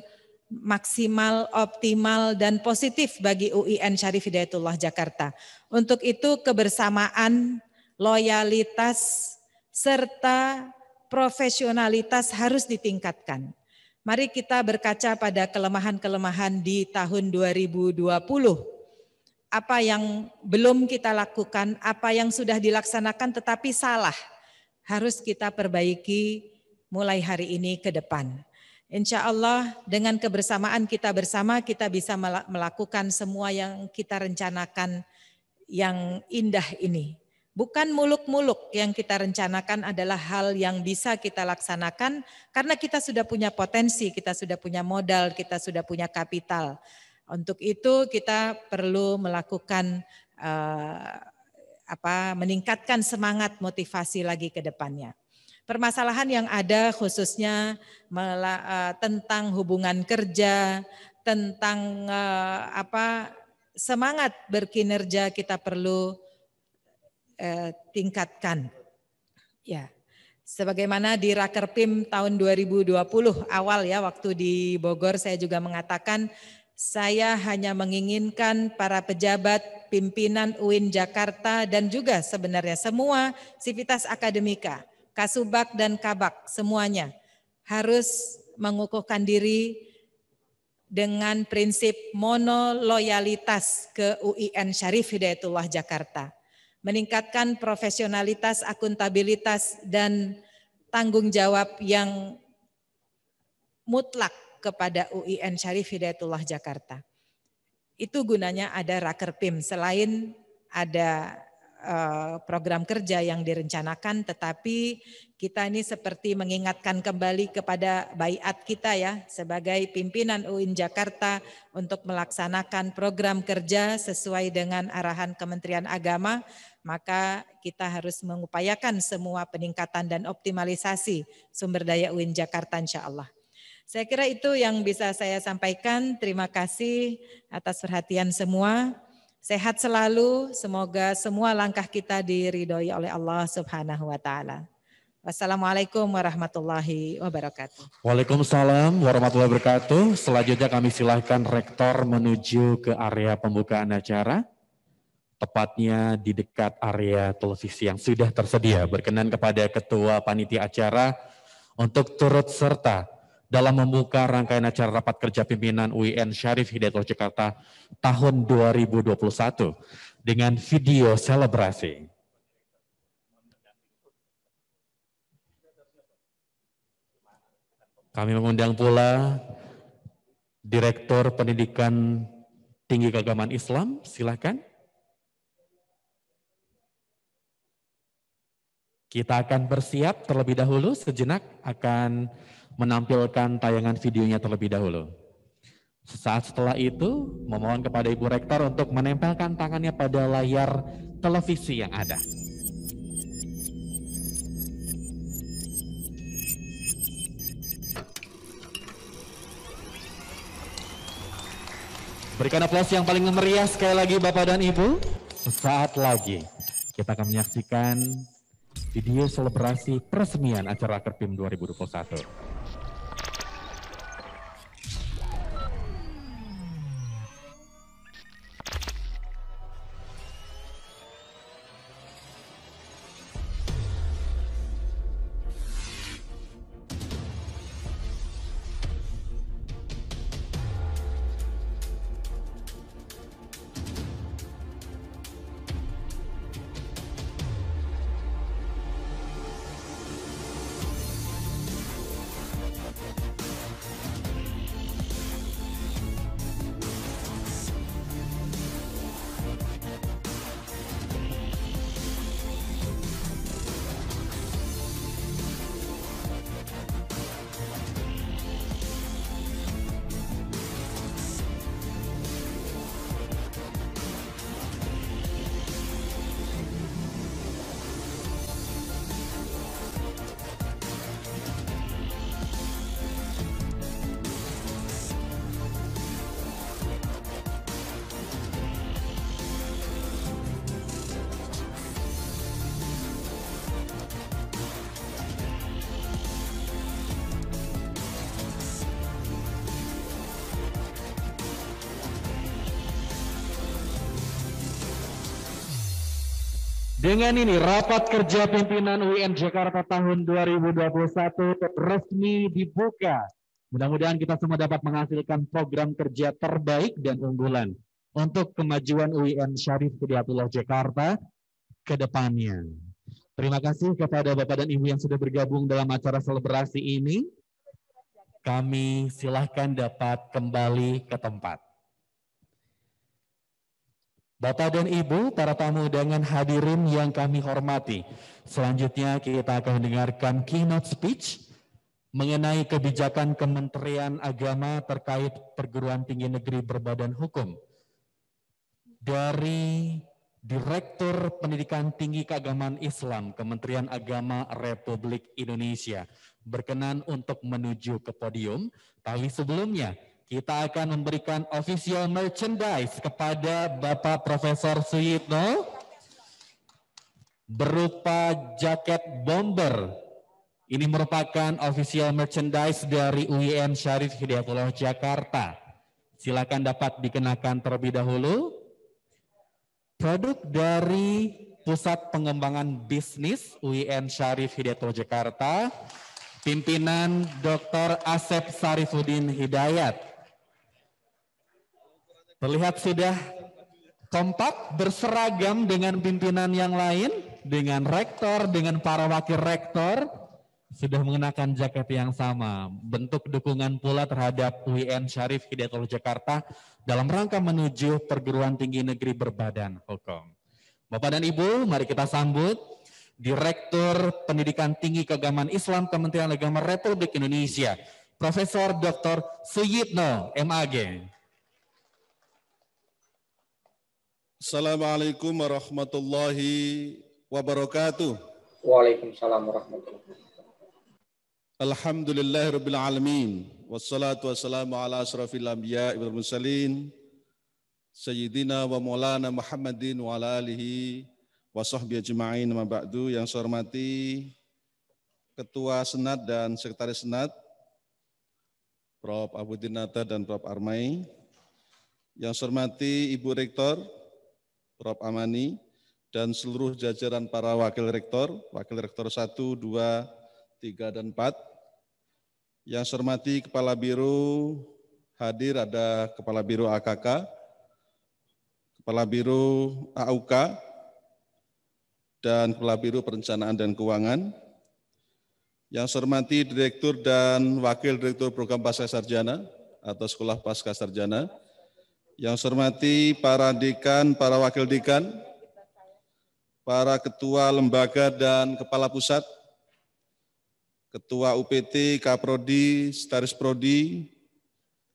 maksimal, optimal, dan positif bagi UIN Syarif Hidayatullah Jakarta. Untuk itu kebersamaan, loyalitas, serta profesionalitas harus ditingkatkan. Mari kita berkaca pada kelemahan-kelemahan di tahun 2020. Apa yang belum kita lakukan, apa yang sudah dilaksanakan tetapi salah, harus kita perbaiki mulai hari ini ke depan. Insya Allah dengan kebersamaan kita bersama kita bisa melakukan semua yang kita rencanakan yang indah ini. Bukan muluk-muluk yang kita rencanakan adalah hal yang bisa kita laksanakan karena kita sudah punya potensi, kita sudah punya modal, kita sudah punya kapital. Untuk itu kita perlu melakukan meningkatkan semangat motivasi lagi ke depannya. Permasalahan yang ada khususnya tentang hubungan kerja, tentang semangat berkinerja kita perlu tingkatkan. Ya. Sebagaimana di Rakerpim tahun 2020 awal ya waktu di Bogor saya juga mengatakan saya hanya menginginkan para pejabat, pimpinan UIN Jakarta dan juga sebenarnya semua sivitas akademika, Kasubag dan Kabak semuanya harus mengukuhkan diri dengan prinsip monoloyalitas ke UIN Syarif Hidayatullah Jakarta. Meningkatkan profesionalitas, akuntabilitas dan tanggung jawab yang mutlak kepada UIN Syarif Hidayatullah Jakarta. Itu gunanya ada Rakerpim selain ada program kerja yang direncanakan, tetapi kita ini seperti mengingatkan kembali kepada baiat kita ya sebagai pimpinan UIN Jakarta untuk melaksanakan program kerja sesuai dengan arahan Kementerian Agama, maka kita harus mengupayakan semua peningkatan dan optimalisasi sumber daya UIN Jakarta insya Allah. Saya kira itu yang bisa saya sampaikan. Terima kasih atas perhatian semua. Sehat selalu, semoga semua langkah kita diridhoi oleh Allah Subhanahu wa taala. Wassalamualaikum warahmatullahi wabarakatuh. Waalaikumsalam warahmatullahi wabarakatuh. Selanjutnya kami silahkan Rektor menuju ke area pembukaan acara. Tepatnya di dekat area televisi yang sudah tersedia. Berkenan kepada Ketua Panitia Acara untuk turut serta dalam membuka rangkaian acara rapat kerja pimpinan UIN Syarif Hidayatullah Jakarta tahun 2021 dengan video selebrasi. Kami mengundang pula Direktur Pendidikan Tinggi Keagamaan Islam, silakan. Kita akan bersiap terlebih dahulu, sejenak akan menampilkan tayangan videonya terlebih dahulu. Sesaat setelah itu, memohon kepada Ibu Rektor untuk menempelkan tangannya pada layar televisi yang ada. Berikan aplaus yang paling meriah sekali lagi Bapak dan Ibu. Sesaat lagi kita akan menyaksikan video selebrasi peresmian acara Rakerpim 2021. Dengan ini, rapat kerja pimpinan UIN Jakarta tahun 2021 resmi dibuka. Mudah-mudahan kita semua dapat menghasilkan program kerja terbaik dan unggulan untuk kemajuan UIN Syarif Hidayatullah Jakarta ke depannya. Terima kasih kepada Bapak dan Ibu yang sudah bergabung dalam acara selebrasi ini. Kami silahkan dapat kembali ke tempat. Bapak dan Ibu, para tamu undangan hadirin yang kami hormati. Selanjutnya kita akan mendengarkan keynote speech mengenai kebijakan Kementerian Agama terkait perguruan tinggi negeri berbadan hukum. Dari Direktur Pendidikan Tinggi Keagamaan Islam, Kementerian Agama Republik Indonesia, berkenan untuk menuju ke podium. Tapi sebelumnya, kita akan memberikan official merchandise kepada Bapak Profesor Suyitno berupa jaket bomber. Ini merupakan official merchandise dari UIN Syarif Hidayatullah Jakarta. Silakan dapat dikenakan terlebih dahulu. Produk dari Pusat Pengembangan Bisnis UIN Syarif Hidayatullah Jakarta, pimpinan Dr. Asep Sarifuddin Hidayat. Terlihat sudah kompak, berseragam dengan pimpinan yang lain, dengan rektor, dengan para wakil rektor, sudah mengenakan jaket yang sama. Bentuk dukungan pula terhadap UIN Syarif Hidayatullah Jakarta dalam rangka menuju perguruan tinggi negeri berbadan hukum. Bapak dan Ibu, mari kita sambut Direktur Pendidikan Tinggi Keagamaan Islam Kementerian Agama Republik Indonesia, Profesor Dr. Suyitno, MAG. Assalamualaikum warahmatullahi wabarakatuh. Waalaikumsalam warahmatullahi wabarakatuh. Alhamdulillahirabbil alamin. Wassalatu wassalamu ala asrafil anbiya wal mursalin sayyidina wa maulana Muhammadin wa ala alihi wa sahbihi ajma'in. Ma ba'du. Yang saya hormati Ketua Senat dan Sekretaris Senat Prof. Abu Dinata dan Prof. Armai. Yang saya hormati Ibu Rektor Prof. Amani, dan seluruh jajaran para Wakil Rektor 1, 2, 3, dan 4. Yang saya hormati Kepala Biro, hadir ada Kepala Biro AKK, Kepala Biro AUK, dan Kepala Biro Perencanaan dan Keuangan. Yang saya hormati Direktur dan Wakil Direktur Program Pascasarjana atau Sekolah Pascasarjana. Yang saya hormati para dekan, para wakil dekan, para ketua lembaga dan kepala pusat, ketua UPT, Kaprodi, Staris Prodi,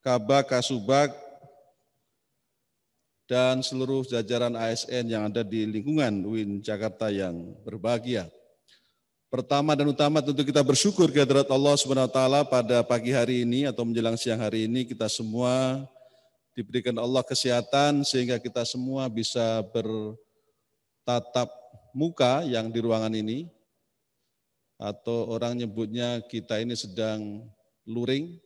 Kabak, Kasubag, dan seluruh jajaran ASN yang ada di lingkungan UIN Jakarta yang berbahagia. Pertama dan utama tentu kita bersyukur kehadirat Allah SWT pada pagi hari ini atau menjelang siang hari ini kita semua diberikan Allah kesehatan sehingga kita semua bisa bertatap muka yang di ruangan ini atau orang nyebutnya kita ini sedang luring,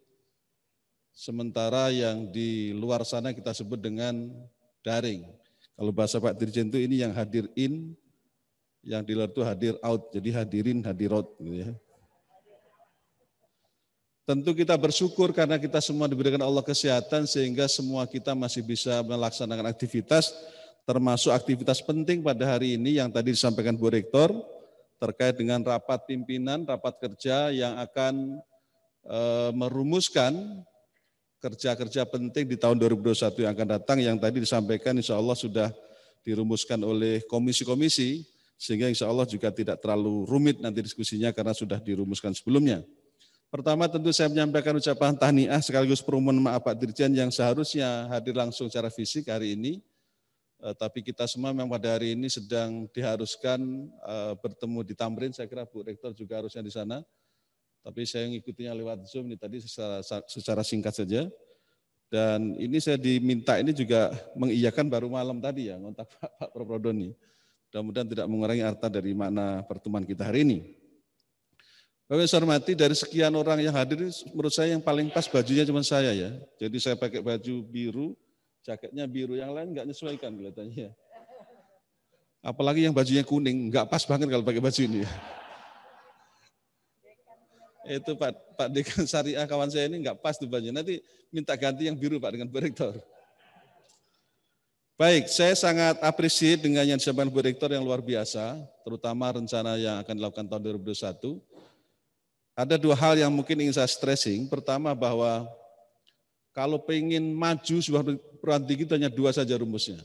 sementara yang di luar sana kita sebut dengan daring. Kalau bahasa Pak Dirjen itu ini yang hadir in, yang di luar itu hadir out, jadi hadirin hadirat gitu ya. Tentu kita bersyukur karena kita semua diberikan Allah kesehatan sehingga semua kita masih bisa melaksanakan aktivitas, termasuk aktivitas penting pada hari ini yang tadi disampaikan Bu Rektor terkait dengan rapat pimpinan, rapat kerja yang akan merumuskan kerja-kerja penting di tahun 2021 yang akan datang, yang tadi disampaikan insya Allah sudah dirumuskan oleh komisi-komisi, sehingga insya Allah juga tidak terlalu rumit nanti diskusinya karena sudah dirumuskan sebelumnya. Pertama tentu saya menyampaikan ucapan tahniah sekaligus permohonan maaf Pak Dirjen yang seharusnya hadir langsung secara fisik hari ini, tapi kita semua memang pada hari ini sedang diharuskan bertemu di Tamrin. Saya kira Bu Rektor juga harusnya di sana, tapi saya mengikutinya lewat Zoom ini tadi secara singkat saja. Dan ini saya diminta ini juga mengiyakan baru malam tadi ya, ngontak Pak Prof. Doni. Mudah-mudahan tidak mengurangi arti dari makna pertemuan kita hari ini. Bapak saya hormati, dari sekian orang yang hadir, menurut saya yang paling pas bajunya cuma saya ya. Jadi saya pakai baju biru, jaketnya biru, yang lain enggak menyesuaikan kelihatannya. Apalagi yang bajunya kuning, enggak pas banget kalau pakai baju ini. Itu Pak Dekan Syariah kawan saya ini enggak pas tuh bajunya. Nanti minta ganti yang biru Pak dengan Bu Rektor. Baik, saya sangat apresiasi dengan yang disampaikan Bu Rektor yang luar biasa, terutama rencana yang akan dilakukan tahun 2021. Ada dua hal yang mungkin ingin saya stressing. Pertama bahwa kalau pengen maju sebuah perguruan tinggi itu hanya dua saja rumusnya.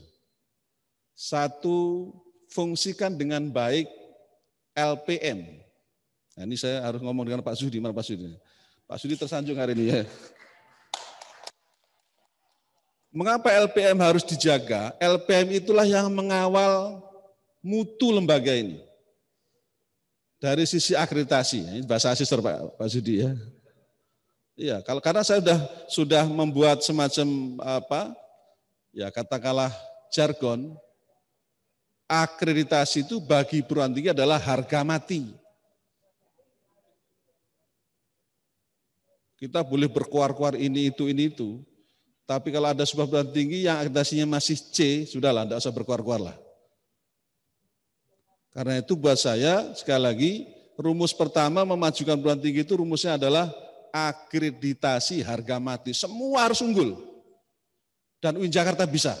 Satu, fungsikan dengan baik LPM. Nah, ini saya harus ngomong dengan Pak Sudi. Mana Pak Sudi? Pak Sudi tersanjung hari ini ya. Mengapa LPM harus dijaga? LPM itulah yang mengawal mutu lembaga ini. Dari sisi akreditasi, ini bahasa asesor Pak Sudi ya. Iya, karena saya sudah membuat semacam apa? Ya katakanlah jargon, akreditasi itu bagi perguruan tinggi adalah harga mati. Kita boleh berkuar-kuar ini itu. Tapi kalau ada sebuah perguruan tinggi yang akreditasinya masih C, sudahlah, tidak usah berkuar-kuar lah. Karena itu buat saya, sekali lagi, rumus pertama memajukan perguruan tinggi itu rumusnya adalah akreditasi harga mati. Semua harus unggul. Dan UIN Jakarta bisa.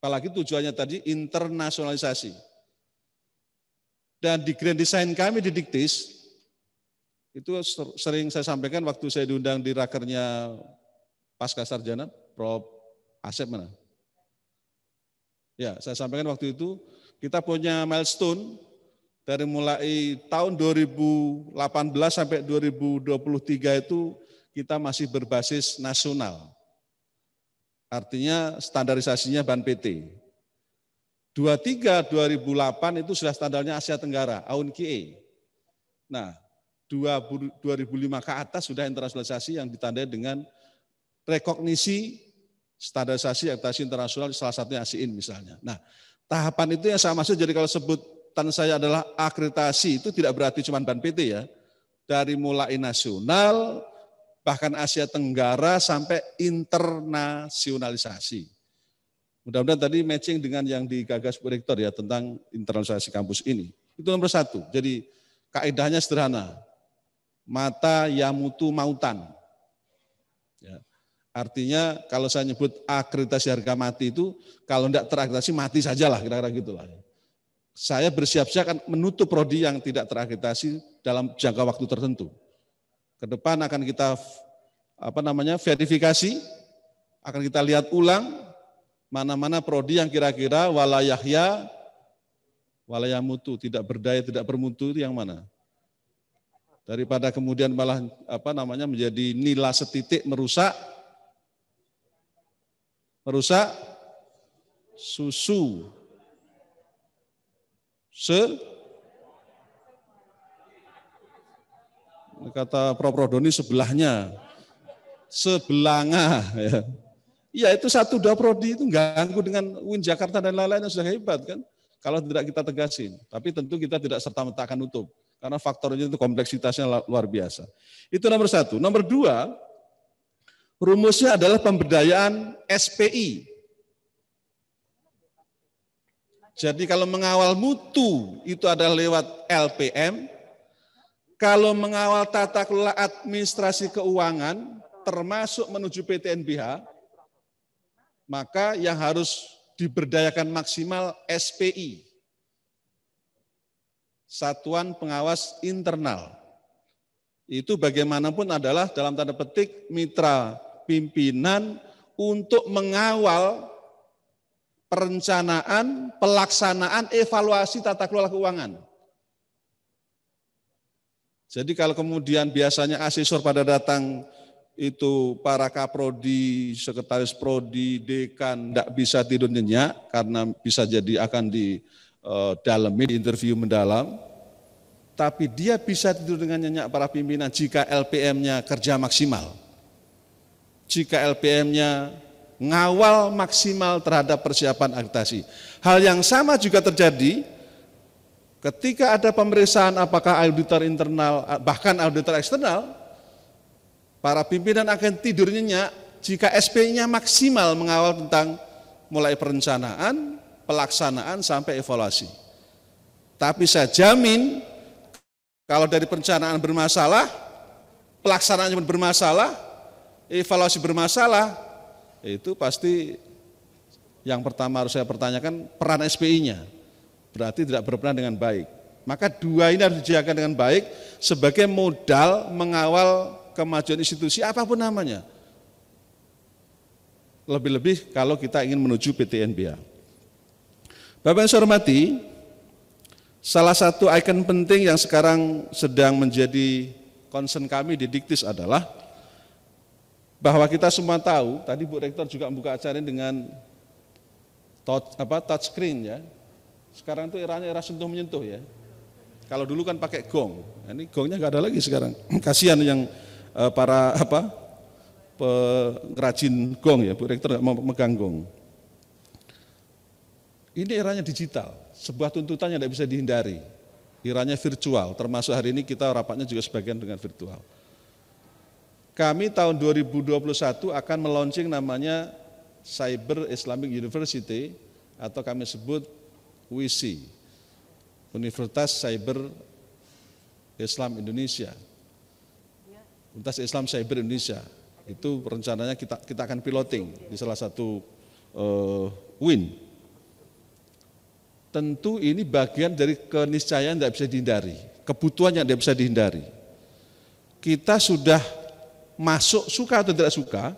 Apalagi tujuannya tadi internasionalisasi. Dan di Grand Design kami di Diktis, itu sering saya sampaikan waktu saya diundang di rakernya Pasca Sarjana, Prof. Asep mana? Ya, saya sampaikan waktu itu, kita punya milestone dari mulai tahun 2018 sampai 2023 itu kita masih berbasis nasional. Artinya standarisasinya BAN PT. 2008 itu sudah standarnya Asia Tenggara, AUNKIE. Nah, 2005 ke atas sudah internasionalisasi yang ditandai dengan rekognisi standarisasi akreditasi internasional, salah satunya ASEAN misalnya. Nah, tahapan itu yang saya maksud, jadi kalau sebutan saya adalah akreditasi itu tidak berarti cuma BAN PT ya. Dari mulai nasional, bahkan Asia Tenggara sampai internasionalisasi. Mudah-mudahan tadi matching dengan yang digagas Bu Rektor ya tentang internasionalisasi kampus ini. Itu nomor satu. Jadi kaidahnya sederhana. Mata yamutu mautan. Ya. Artinya kalau saya nyebut akreditasi harga mati itu, kalau tidak terakreditasi mati sajalah, kira-kira gitulah. Saya bersiap-siap akan menutup prodi yang tidak terakreditasi dalam jangka waktu tertentu. Ke depan akan kita verifikasi, akan kita lihat ulang mana-mana prodi yang kira-kira walayahya, walayamutu, tidak berdaya, tidak bermutu itu yang mana. Daripada kemudian malah menjadi nila setitik merusak susu kata Prof. Doni sebelahnya sebelanga ya. Ya itu 1-2 prodi itu ganggu dengan UIN Jakarta dan lain-lain yang sudah hebat kan. Kalau tidak kita tegasin, tapi tentu kita tidak serta-merta akan nutup. Karena faktornya itu kompleksitasnya luar biasa. Itu nomor satu. Nomor dua, rumusnya adalah pemberdayaan SPI. Jadi kalau mengawal mutu itu adalah lewat LPM, kalau mengawal tata kelola administrasi keuangan, termasuk menuju PTNBH, maka yang harus diberdayakan maksimal SPI, Satuan Pengawas Internal. Itu bagaimanapun adalah dalam tanda petik mitra pimpinan untuk mengawal perencanaan, pelaksanaan, evaluasi tata kelola keuangan. Jadi kalau kemudian biasanya asesor pada datang itu para kaprodi, sekretaris prodi, dekan tidak bisa tidur nyenyak karena bisa jadi akan didalami, interview mendalam. Tapi dia bisa tidur dengan nyenyak para pimpinan jika LPM-nya kerja maksimal. Jika LPM-nya ngawal maksimal terhadap persiapan akreditasi. Hal yang sama juga terjadi ketika ada pemeriksaan apakah auditor internal, bahkan auditor eksternal, para pimpinan akan tidur nyenyak jika SP-nya maksimal mengawal tentang mulai perencanaan, pelaksanaan, sampai evaluasi. Tapi saya jamin, kalau dari perencanaan bermasalah, pelaksanaan bermasalah, evaluasi bermasalah, itu pasti yang pertama harus saya pertanyakan peran SPI-nya. Berarti tidak berperan dengan baik. Maka dua ini harus dijaga dengan baik sebagai modal mengawal kemajuan institusi apapun namanya. Lebih-lebih kalau kita ingin menuju PTNBH. Bapak yang saya hormati, salah satu ikon penting yang sekarang sedang menjadi concern kami di Diktis adalah bahwa kita semua tahu, tadi Bu Rektor juga membuka acara ini dengan touch screen ya. Sekarang itu eranya era sentuh menyentuh ya. Kalau dulu kan pakai gong, ini gongnya nggak ada lagi sekarang. Kasihan yang para pengrajin gong ya, Bu Rektor nggak mau megang gong. Ini eranya digital, sebuah tuntutan yang tidak bisa dihindari. Eranya virtual, termasuk hari ini kita rapatnya juga sebagian dengan virtual. Kami tahun 2021 akan melaunching namanya Cyber Islamic University atau kami sebut WISI, Universitas Cyber Islam Indonesia. Universitas Islam Cyber Indonesia. Itu rencananya kita akan piloting di salah satu UIN. Tentu ini bagian dari keniscayaan yang tidak bisa dihindari, kebutuhan yang tidak bisa dihindari. Kita sudah masuk suka atau tidak suka,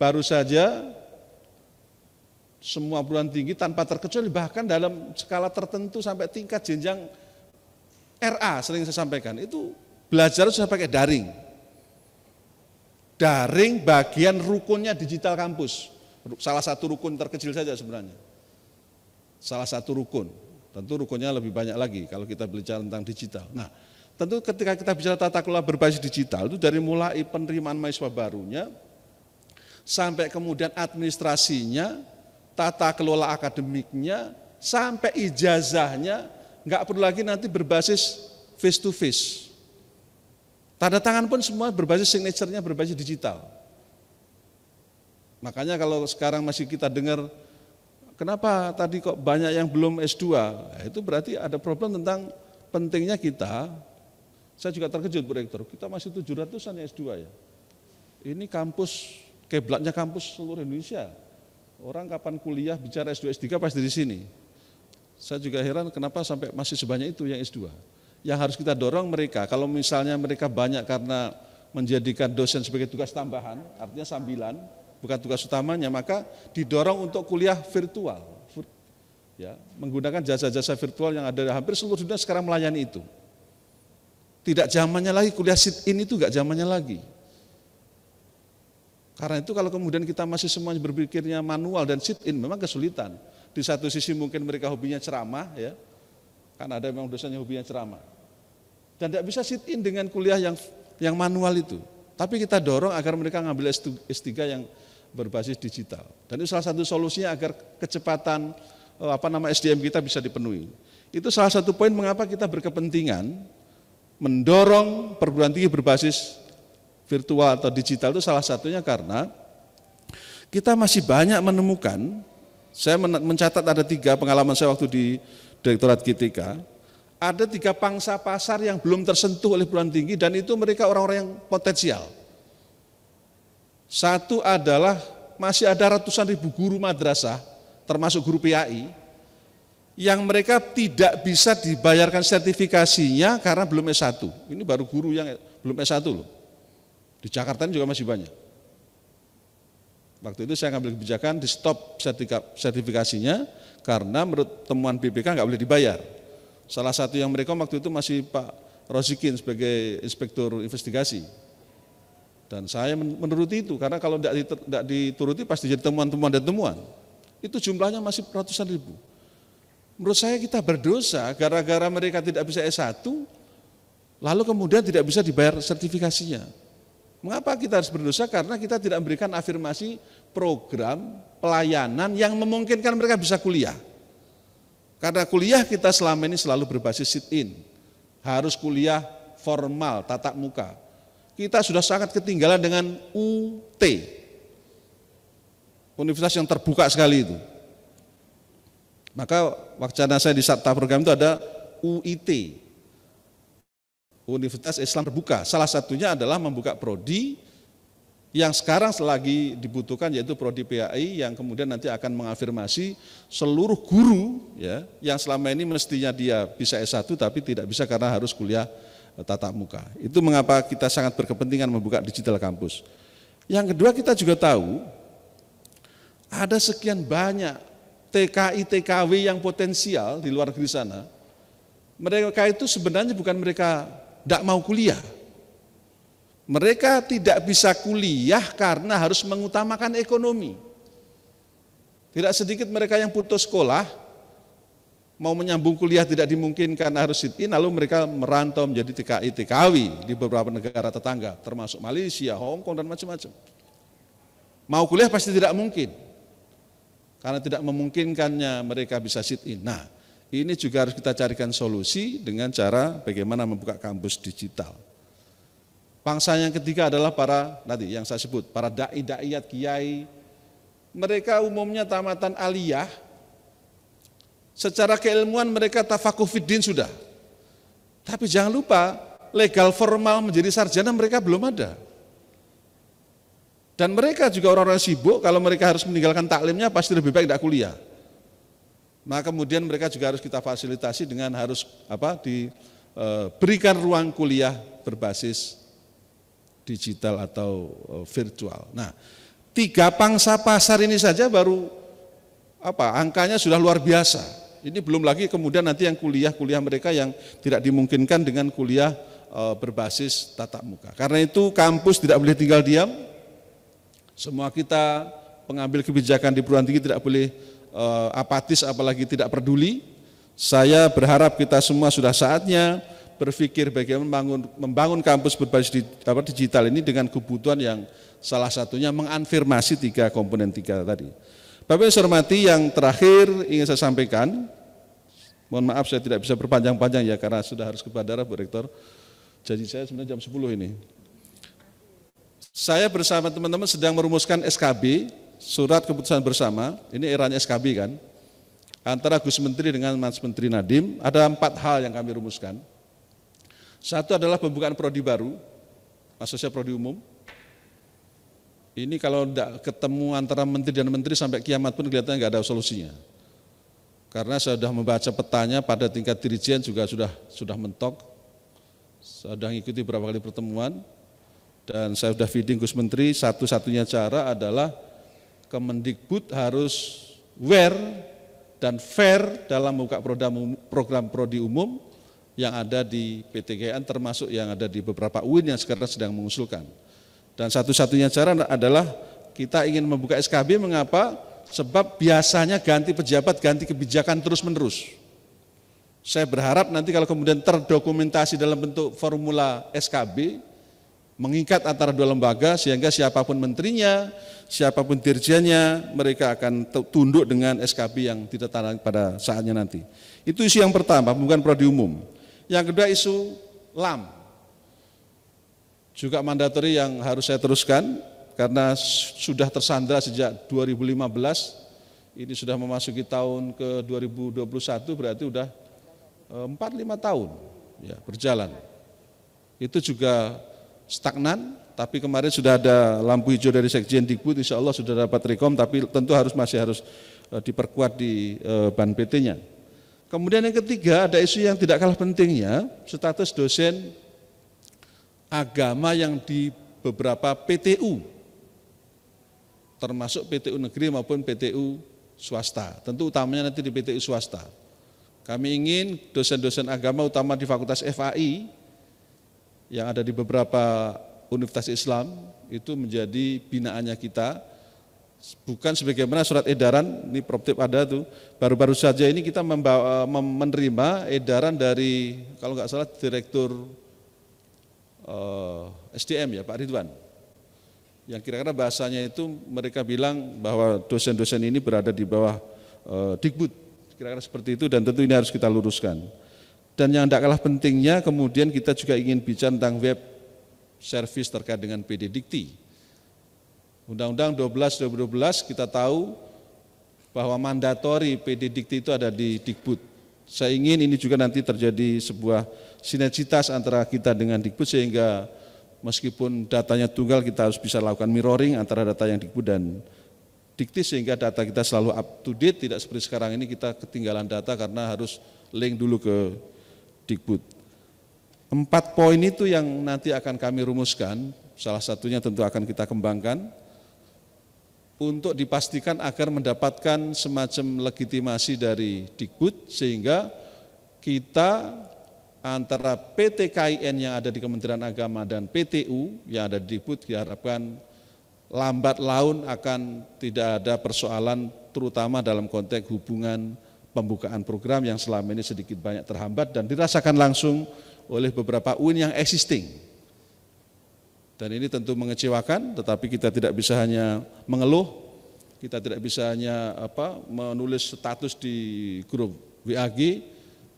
baru saja semua perguruan tinggi tanpa terkecuali bahkan dalam skala tertentu sampai tingkat jenjang RA sering saya sampaikan, itu belajar sudah pakai daring. Daring bagian rukunnya digital kampus, salah satu rukun terkecil saja sebenarnya. Salah satu rukun, tentu rukunnya lebih banyak lagi kalau kita bicara tentang digital. Nah, tentu ketika kita bicara tata kelola berbasis digital itu dari mulai penerimaan mahasiswa barunya sampai kemudian administrasinya, tata kelola akademiknya, sampai ijazahnya, nggak perlu lagi nanti berbasis face to face. Tanda tangan pun semua berbasis signature-nya berbasis digital. Makanya kalau sekarang masih kita dengar, kenapa tadi kok banyak yang belum S2? Itu berarti ada problem tentang pentingnya kita. Saya juga terkejut Bu Rektor, kita masih 700-an S2 ya. Ini kampus, kiblatnya kampus seluruh Indonesia. Orang kapan kuliah bicara S2, S3 pasti di sini. Saya juga heran kenapa sampai masih sebanyak itu yang S2. Yang harus kita dorong mereka, kalau misalnya mereka banyak karena menjadikan dosen sebagai tugas tambahan, artinya sambilan, bukan tugas utamanya, maka didorong untuk kuliah virtual. Ya, menggunakan jasa-jasa virtual yang ada hampir seluruh dunia sekarang melayani itu. Tidak zamannya lagi kuliah sit-in itu enggak zamannya lagi. Karena itu kalau kemudian kita masih semuanya berpikirnya manual dan sit-in memang kesulitan. Di satu sisi mungkin mereka hobinya ceramah ya. Kan ada memang dosennya hobinya ceramah. Dan tidak bisa sit-in dengan kuliah yang manual itu. Tapi kita dorong agar mereka ngambil S3 yang berbasis digital. Dan itu salah satu solusinya agar kecepatan SDM kita bisa dipenuhi. Itu salah satu poin mengapa kita berkepentingan mendorong perguruan tinggi berbasis virtual atau digital itu salah satunya karena kita masih banyak menemukan, saya mencatat ada 3 pengalaman saya waktu di Direktorat GTK, ada 3 pangsa pasar yang belum tersentuh oleh perguruan tinggi dan itu mereka orang-orang yang potensial. Satu adalah masih ada ratusan ribu guru madrasah, termasuk guru PAI, yang mereka tidak bisa dibayarkan sertifikasinya karena belum S1. Ini baru guru yang belum S1 loh. Di Jakarta juga masih banyak. Waktu itu saya ngambil kebijakan di stop sertifikasinya karena menurut temuan BPK nggak boleh dibayar. Salah satu yang mereka waktu itu masih Pak Rozikin sebagai inspektur investigasi. Dan saya menuruti itu karena kalau tidak dituruti pasti jadi temuan-temuan dan temuan. Itu jumlahnya masih ratusan ribu. Menurut saya kita berdosa gara-gara mereka tidak bisa S1, lalu kemudian tidak bisa dibayar sertifikasinya. Mengapa kita harus berdosa? Karena kita tidak memberikan afirmasi program pelayanan yang memungkinkan mereka bisa kuliah. Karena kuliah kita selama ini selalu berbasis sit-in, harus kuliah formal, tatap muka. Kita sudah sangat ketinggalan dengan UT, universitas yang terbuka sekali itu. Maka wacana saya di Sabta program itu ada UIT, Universitas Islam Terbuka. Salah satunya adalah membuka prodi yang sekarang lagi dibutuhkan yaitu prodi PAI yang kemudian nanti akan mengafirmasi seluruh guru ya yang selama ini mestinya dia bisa S1 tapi tidak bisa karena harus kuliah tatap muka. Itu mengapa kita sangat berkepentingan membuka digital kampus. Yang kedua kita juga tahu ada sekian banyak TKI, TKW yang potensial di luar negeri sana, mereka itu sebenarnya bukan mereka tidak mau kuliah. Mereka tidak bisa kuliah karena harus mengutamakan ekonomi. Tidak sedikit mereka yang putus sekolah, mau menyambung kuliah tidak dimungkinkan harus sit-in, lalu mereka merantau menjadi TKI, TKW di beberapa negara tetangga, termasuk Malaysia, Hong Kong, dan macam-macam. Mau kuliah pasti tidak mungkin. Karena tidak memungkinkannya mereka bisa sit-in. Nah, ini juga harus kita carikan solusi dengan cara bagaimana membuka kampus digital. Pangsa yang ketiga adalah para, tadi yang saya sebut, para da'i, da'iyat, kiai. Mereka umumnya tamatan aliyah, secara keilmuan mereka tafakuh fiddin sudah. Tapi jangan lupa, legal formal menjadi sarjana mereka belum ada. Dan mereka juga orang-orang sibuk, kalau mereka harus meninggalkan taklimnya pasti lebih baik tidak kuliah. Nah kemudian mereka juga harus kita fasilitasi dengan harus diberikan ruang kuliah berbasis digital atau virtual. Nah 3 pangsa pasar ini saja baru angkanya sudah luar biasa. Ini belum lagi kemudian nanti yang kuliah mereka yang tidak dimungkinkan dengan kuliah berbasis tatap muka. Karena itu kampus tidak boleh tinggal diam. Semua kita pengambil kebijakan di perguruan tinggi tidak boleh apatis apalagi tidak peduli. Saya berharap kita semua sudah saatnya berpikir bagaimana membangun kampus berbasis digital ini dengan kebutuhan yang salah satunya mengafirmasi 3 komponen 3 tadi. Bapak yang saya hormati, yang terakhir ingin saya sampaikan, mohon maaf saya tidak bisa berpanjang-panjang ya karena sudah harus ke bandara Bu Rektor. Janji saya sebenarnya jam 10 ini. Saya bersama teman-teman sedang merumuskan SKB, surat keputusan bersama, ini eranya SKB kan, antara Gus Menteri dengan Mas Menteri Nadiem, ada 4 hal yang kami rumuskan. Satu adalah pembukaan prodi baru, maksudnya prodi umum. Ini kalau tidak ketemu antara menteri dan menteri sampai kiamat pun kelihatannya nggak ada solusinya. Karena saya sudah membaca petanya pada tingkat dirjen juga sudah mentok, sudah mengikuti beberapa kali pertemuan. Dan saya sudah feeding Gus Menteri, satu-satunya cara adalah Kemendikbud harus aware dan fair dalam membuka program prodi umum yang ada di PTGN termasuk yang ada di beberapa UIN yang sekarang sedang mengusulkan. Dan satu-satunya cara adalah kita ingin membuka SKB, mengapa? Sebab biasanya ganti pejabat, ganti kebijakan terus-menerus. Saya berharap nanti kalau kemudian terdokumentasi dalam bentuk formula SKB, mengikat antara 2 lembaga sehingga siapapun menterinya, siapapun dirjennya, mereka akan tunduk dengan SKB yang ditetapkan pada saatnya nanti. Itu isu yang pertama, bukan prodi umum. Yang kedua isu LAM. Juga mandatori yang harus saya teruskan karena sudah tersandra sejak 2015, ini sudah memasuki tahun ke 2021, berarti sudah 4-5 tahun ya, berjalan. Itu juga stagnan, tapi kemarin sudah ada lampu hijau dari Sekjen Dikbud, insya Allah sudah dapat rekom, tapi tentu masih harus diperkuat di ban PT-nya. Kemudian yang ketiga, ada isu yang tidak kalah pentingnya, status dosen agama yang di beberapa PTU, termasuk PTU negeri maupun PTU swasta, tentu utamanya nanti di PTU swasta. Kami ingin dosen-dosen agama utama di Fakultas FAI yang ada di beberapa universitas Islam itu menjadi binaannya kita, bukan sebagaimana surat edaran, ini Proptip ada tuh, baru-baru saja ini kita menerima edaran dari, kalau nggak salah, Direktur SDM ya, Pak Ridwan, yang kira-kira bahasanya itu mereka bilang bahwa dosen-dosen ini berada di bawah Dikbud, kira-kira seperti itu, dan tentu ini harus kita luruskan. Dan yang tidak kalah pentingnya, kemudian kita juga ingin bicara tentang web service terkait dengan PD Dikti. Undang-Undang 12/2012 kita tahu bahwa mandatori PD Dikti itu ada di Dikbud. Saya ingin ini juga nanti terjadi sebuah sinergitas antara kita dengan Dikbud, sehingga meskipun datanya tunggal kita harus bisa lakukan mirroring antara data yang Dikbud dan Dikti, sehingga data kita selalu up to date, tidak seperti sekarang ini kita ketinggalan data karena harus link dulu ke Dikbud. 4 poin itu yang nanti akan kami rumuskan, salah satunya tentu akan kita kembangkan untuk dipastikan agar mendapatkan semacam legitimasi dari Dikbud, sehingga kita antara PT KIN yang ada di Kementerian Agama dan PTU yang ada di Dikbud diharapkan lambat laun akan tidak ada persoalan, terutama dalam konteks hubungan pembukaan program yang selama ini sedikit banyak terhambat dan dirasakan langsung oleh beberapa UIN yang existing. Dan ini tentu mengecewakan, tetapi kita tidak bisa hanya mengeluh, kita tidak bisa hanya menulis status di grup WAG,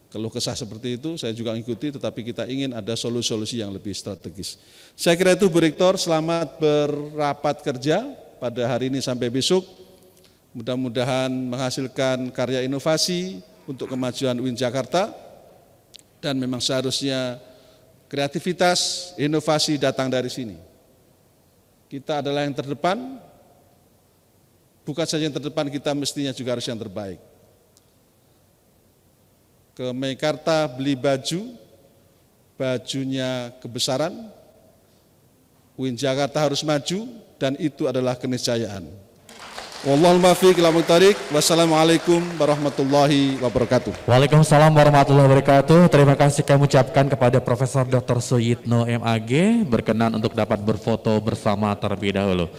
keluh kesah seperti itu, saya juga mengikuti, tetapi kita ingin ada solusi-solusi yang lebih strategis. Saya kira itu Bu Rektor, selamat berapat kerja pada hari ini sampai besok. Mudah-mudahan menghasilkan karya inovasi untuk kemajuan UIN Jakarta, dan memang seharusnya kreativitas, inovasi datang dari sini. Kita adalah yang terdepan, bukan saja yang terdepan, kita mestinya juga harus yang terbaik. Ke Meikarta beli baju, bajunya kebesaran, UIN Jakarta harus maju, dan itu adalah keniscayaan. Wallahul muwaffiq ila muthariq. Wassalamualaikum warahmatullahi wabarakatuh. Waalaikumsalam warahmatullahi wabarakatuh. Terima kasih kami ucapkan kepada Profesor Dr. Suyitno MAG berkenan untuk dapat berfoto bersama terlebih dahulu.